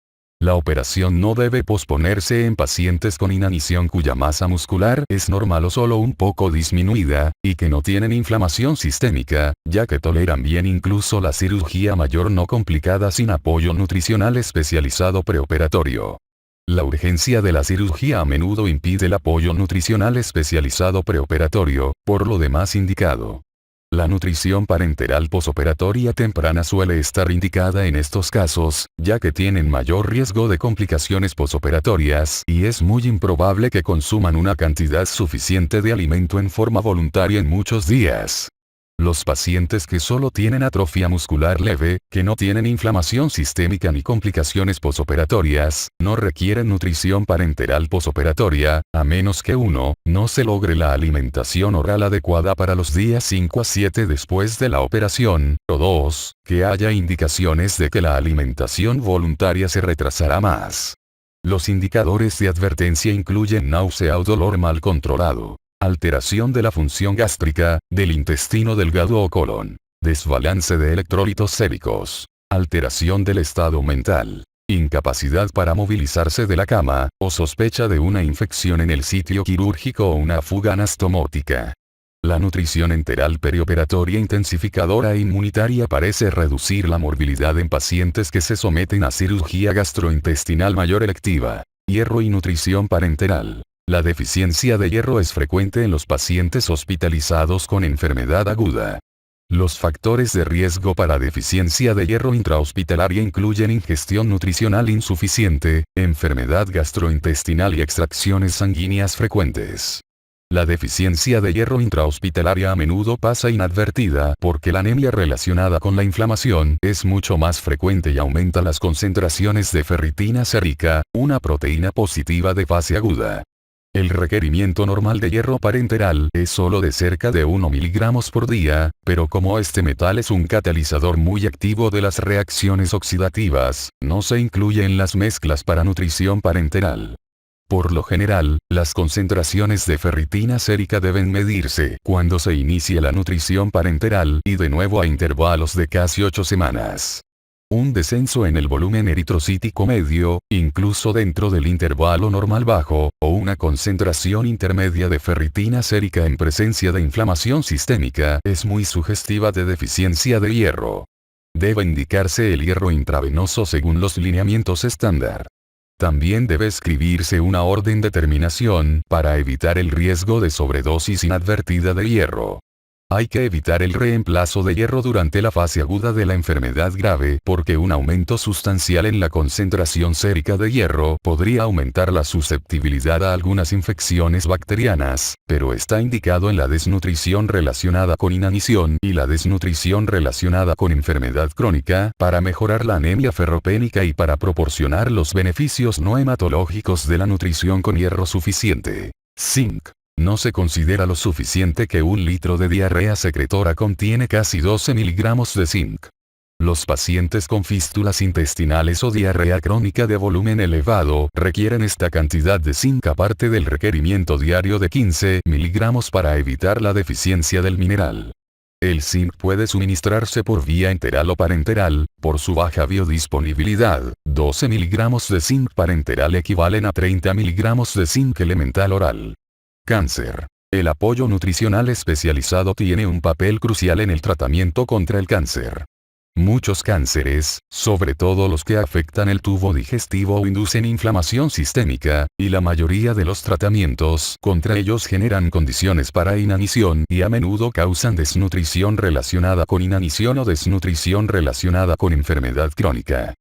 La operación no debe posponerse en pacientes con inanición cuya masa muscular es normal o solo un poco disminuida, y que no tienen inflamación sistémica, ya que toleran bien incluso la cirugía mayor no complicada sin apoyo nutricional especializado preoperatorio. La urgencia de la cirugía a menudo impide el apoyo nutricional especializado preoperatorio, por lo demás indicado. La nutrición parenteral posoperatoria temprana suele estar indicada en estos casos, ya que tienen mayor riesgo de complicaciones posoperatorias y es muy improbable que consuman una cantidad suficiente de alimento en forma voluntaria en muchos días. Los pacientes que solo tienen atrofia muscular leve, que no tienen inflamación sistémica ni complicaciones posoperatorias, no requieren nutrición parenteral posoperatoria, a menos que 1. No se logre la alimentación oral adecuada para los días 5 a 7 después de la operación, o 2. Que haya indicaciones de que la alimentación voluntaria se retrasará más. Los indicadores de advertencia incluyen náusea o dolor mal controlado. Alteración de la función gástrica, del intestino delgado o colon. Desbalance de electrolitos séricos. Alteración del estado mental. Incapacidad para movilizarse de la cama, o sospecha de una infección en el sitio quirúrgico o una fuga anastomótica. La nutrición enteral perioperatoria intensificadora e inmunitaria parece reducir la morbilidad en pacientes que se someten a cirugía gastrointestinal mayor electiva. Hierro y nutrición parenteral. La deficiencia de hierro es frecuente en los pacientes hospitalizados con enfermedad aguda. Los factores de riesgo para deficiencia de hierro intrahospitalaria incluyen ingestión nutricional insuficiente, enfermedad gastrointestinal y extracciones sanguíneas frecuentes. La deficiencia de hierro intrahospitalaria a menudo pasa inadvertida porque la anemia relacionada con la inflamación es mucho más frecuente y aumenta las concentraciones de ferritina sérica, una proteína positiva de fase aguda. El requerimiento normal de hierro parenteral es solo de cerca de 1 miligramos por día, pero como este metal es un catalizador muy activo de las reacciones oxidativas, no se incluye en las mezclas para nutrición parenteral. Por lo general, las concentraciones de ferritina sérica deben medirse cuando se inicie la nutrición parenteral y de nuevo a intervalos de casi 8 semanas. Un descenso en el volumen eritrocítico medio, incluso dentro del intervalo normal bajo, o una concentración intermedia de ferritina sérica en presencia de inflamación sistémica, es muy sugestiva de deficiencia de hierro. Debe indicarse el hierro intravenoso según los lineamientos estándar. También debe escribirse una orden de terminación para evitar el riesgo de sobredosis inadvertida de hierro. Hay que evitar el reemplazo de hierro durante la fase aguda de la enfermedad grave porque un aumento sustancial en la concentración sérica de hierro podría aumentar la susceptibilidad a algunas infecciones bacterianas, pero está indicado en la desnutrición relacionada con inanición y la desnutrición relacionada con enfermedad crónica para mejorar la anemia ferropénica y para proporcionar los beneficios no hematológicos de la nutrición con hierro suficiente. Zinc. No se considera lo suficiente que un litro de diarrea secretora contiene casi 12 miligramos de zinc. Los pacientes con fístulas intestinales o diarrea crónica de volumen elevado requieren esta cantidad de zinc aparte del requerimiento diario de 15 miligramos para evitar la deficiencia del mineral. El zinc puede suministrarse por vía enteral o parenteral, por su baja biodisponibilidad. 12 miligramos de zinc parenteral equivalen a 30 miligramos de zinc elemental oral. Cáncer. El apoyo nutricional especializado tiene un papel crucial en el tratamiento contra el cáncer. Muchos cánceres, sobre todo los que afectan el tubo digestivo o inducen inflamación sistémica, y la mayoría de los tratamientos contra ellos generan condiciones para inanición y a menudo causan desnutrición relacionada con inanición o desnutrición relacionada con enfermedad crónica.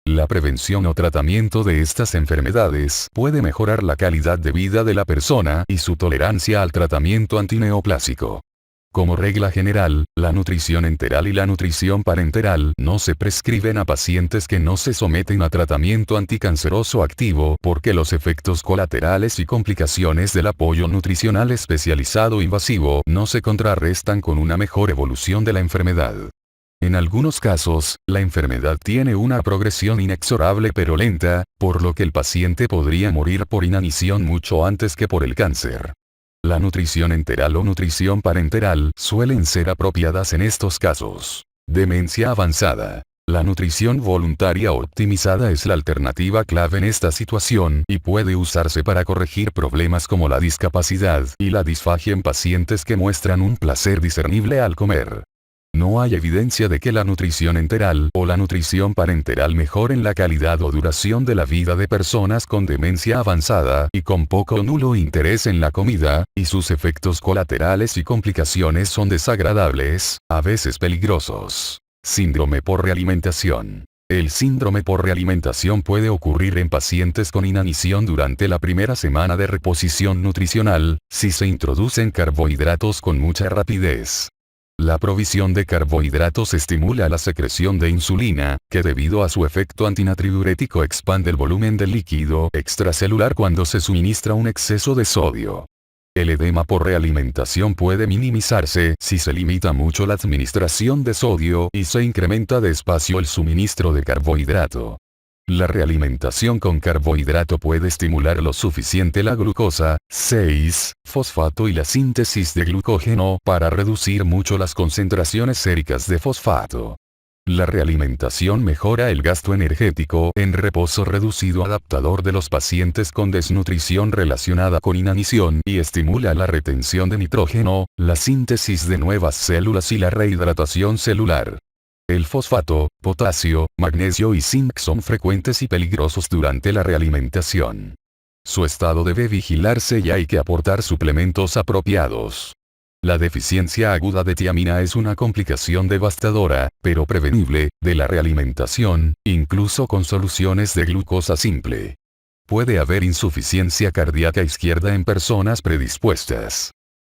La prevención o tratamiento de estas enfermedades puede mejorar la calidad de vida de la persona y su tolerancia al tratamiento antineoplásico. Como regla general, la nutrición enteral y la nutrición parenteral no se prescriben a pacientes que no se someten a tratamiento anticanceroso activo porque los efectos colaterales y complicaciones del apoyo nutricional especializado invasivo no se contrarrestan con una mejor evolución de la enfermedad. En algunos casos, la enfermedad tiene una progresión inexorable pero lenta, por lo que el paciente podría morir por inanición mucho antes que por el cáncer. La nutrición enteral o nutrición parenteral suelen ser apropiadas en estos casos. Demencia avanzada. La nutrición voluntaria optimizada es la alternativa clave en esta situación y puede usarse para corregir problemas como la discapacidad y la disfagia en pacientes que muestran un placer discernible al comer. No hay evidencia de que la nutrición enteral o la nutrición parenteral mejoren la calidad o duración de la vida de personas con demencia avanzada y con poco o nulo interés en la comida, y sus efectos colaterales y complicaciones son desagradables, a veces peligrosos. Síndrome por realimentación. El síndrome por realimentación puede ocurrir en pacientes con inanición durante la primera semana de reposición nutricional, si se introducen carbohidratos con mucha rapidez. La provisión de carbohidratos estimula la secreción de insulina, que debido a su efecto antinatriurético expande el volumen del líquido extracelular cuando se suministra un exceso de sodio. El edema por realimentación puede minimizarse si se limita mucho la administración de sodio y se incrementa despacio el suministro de carbohidrato. La realimentación con carbohidrato puede estimular lo suficiente la glucosa, 6-fosfato y la síntesis de glucógeno para reducir mucho las concentraciones séricas de fosfato. La realimentación mejora el gasto energético en reposo reducido adaptador de los pacientes con desnutrición relacionada con inanición y estimula la retención de nitrógeno, la síntesis de nuevas células y la rehidratación celular. El fosfato, potasio, magnesio y zinc son frecuentes y peligrosos durante la realimentación. Su estado debe vigilarse y hay que aportar suplementos apropiados. La deficiencia aguda de tiamina es una complicación devastadora, pero prevenible, de la realimentación, incluso con soluciones de glucosa simple. Puede haber insuficiencia cardíaca izquierda en personas predispuestas.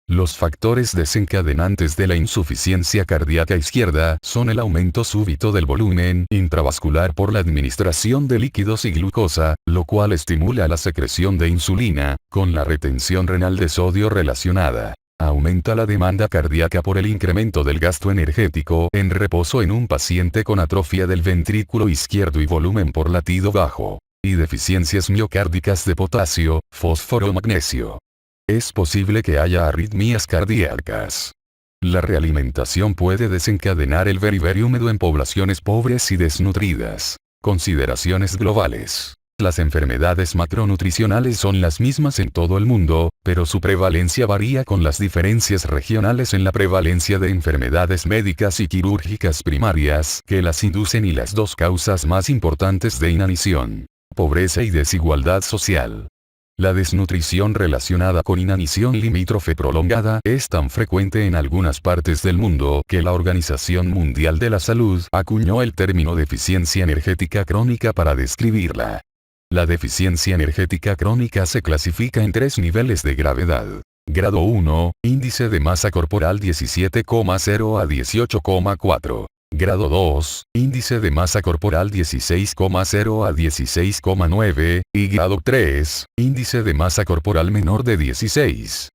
Los factores desencadenantes de la insuficiencia cardíaca izquierda son el aumento súbito del volumen intravascular por la administración de líquidos y glucosa, lo cual estimula la secreción de insulina, con la retención renal de sodio relacionada. Aumenta la demanda cardíaca por el incremento del gasto energético en reposo en un paciente con atrofia del ventrículo izquierdo y volumen por latido bajo. Y deficiencias miocárdicas de potasio, fósforo o magnesio. Es posible que haya arritmias cardíacas. La realimentación puede desencadenar el beriberi húmedo en poblaciones pobres y desnutridas. Consideraciones globales. Las enfermedades macronutricionales son las mismas en todo el mundo, pero su prevalencia varía con las diferencias regionales en la prevalencia de enfermedades médicas y quirúrgicas primarias que las inducen y las dos causas más importantes de inanición: pobreza y desigualdad social. La desnutrición relacionada con inanición limítrofe prolongada es tan frecuente en algunas partes del mundo que la Organización Mundial de la Salud acuñó el término deficiencia energética crónica para describirla. La deficiencia energética crónica se clasifica en 3 niveles de gravedad. Grado 1, índice de masa corporal 17,0 a 18,4. Grado 2, índice de masa corporal 16,0 a 16,9, y grado 3, índice de masa corporal menor de 16.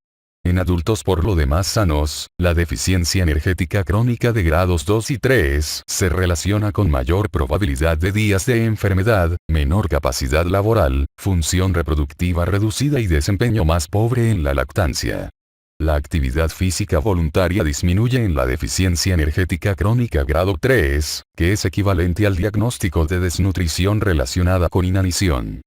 En adultos por lo demás sanos, la deficiencia energética crónica de grados 2 y 3 se relaciona con mayor probabilidad de días de enfermedad, menor capacidad laboral, función reproductiva reducida y desempeño más pobre en la lactancia. La actividad física voluntaria disminuye en la deficiencia energética crónica grado 3, que es equivalente al diagnóstico de desnutrición relacionada con inanición.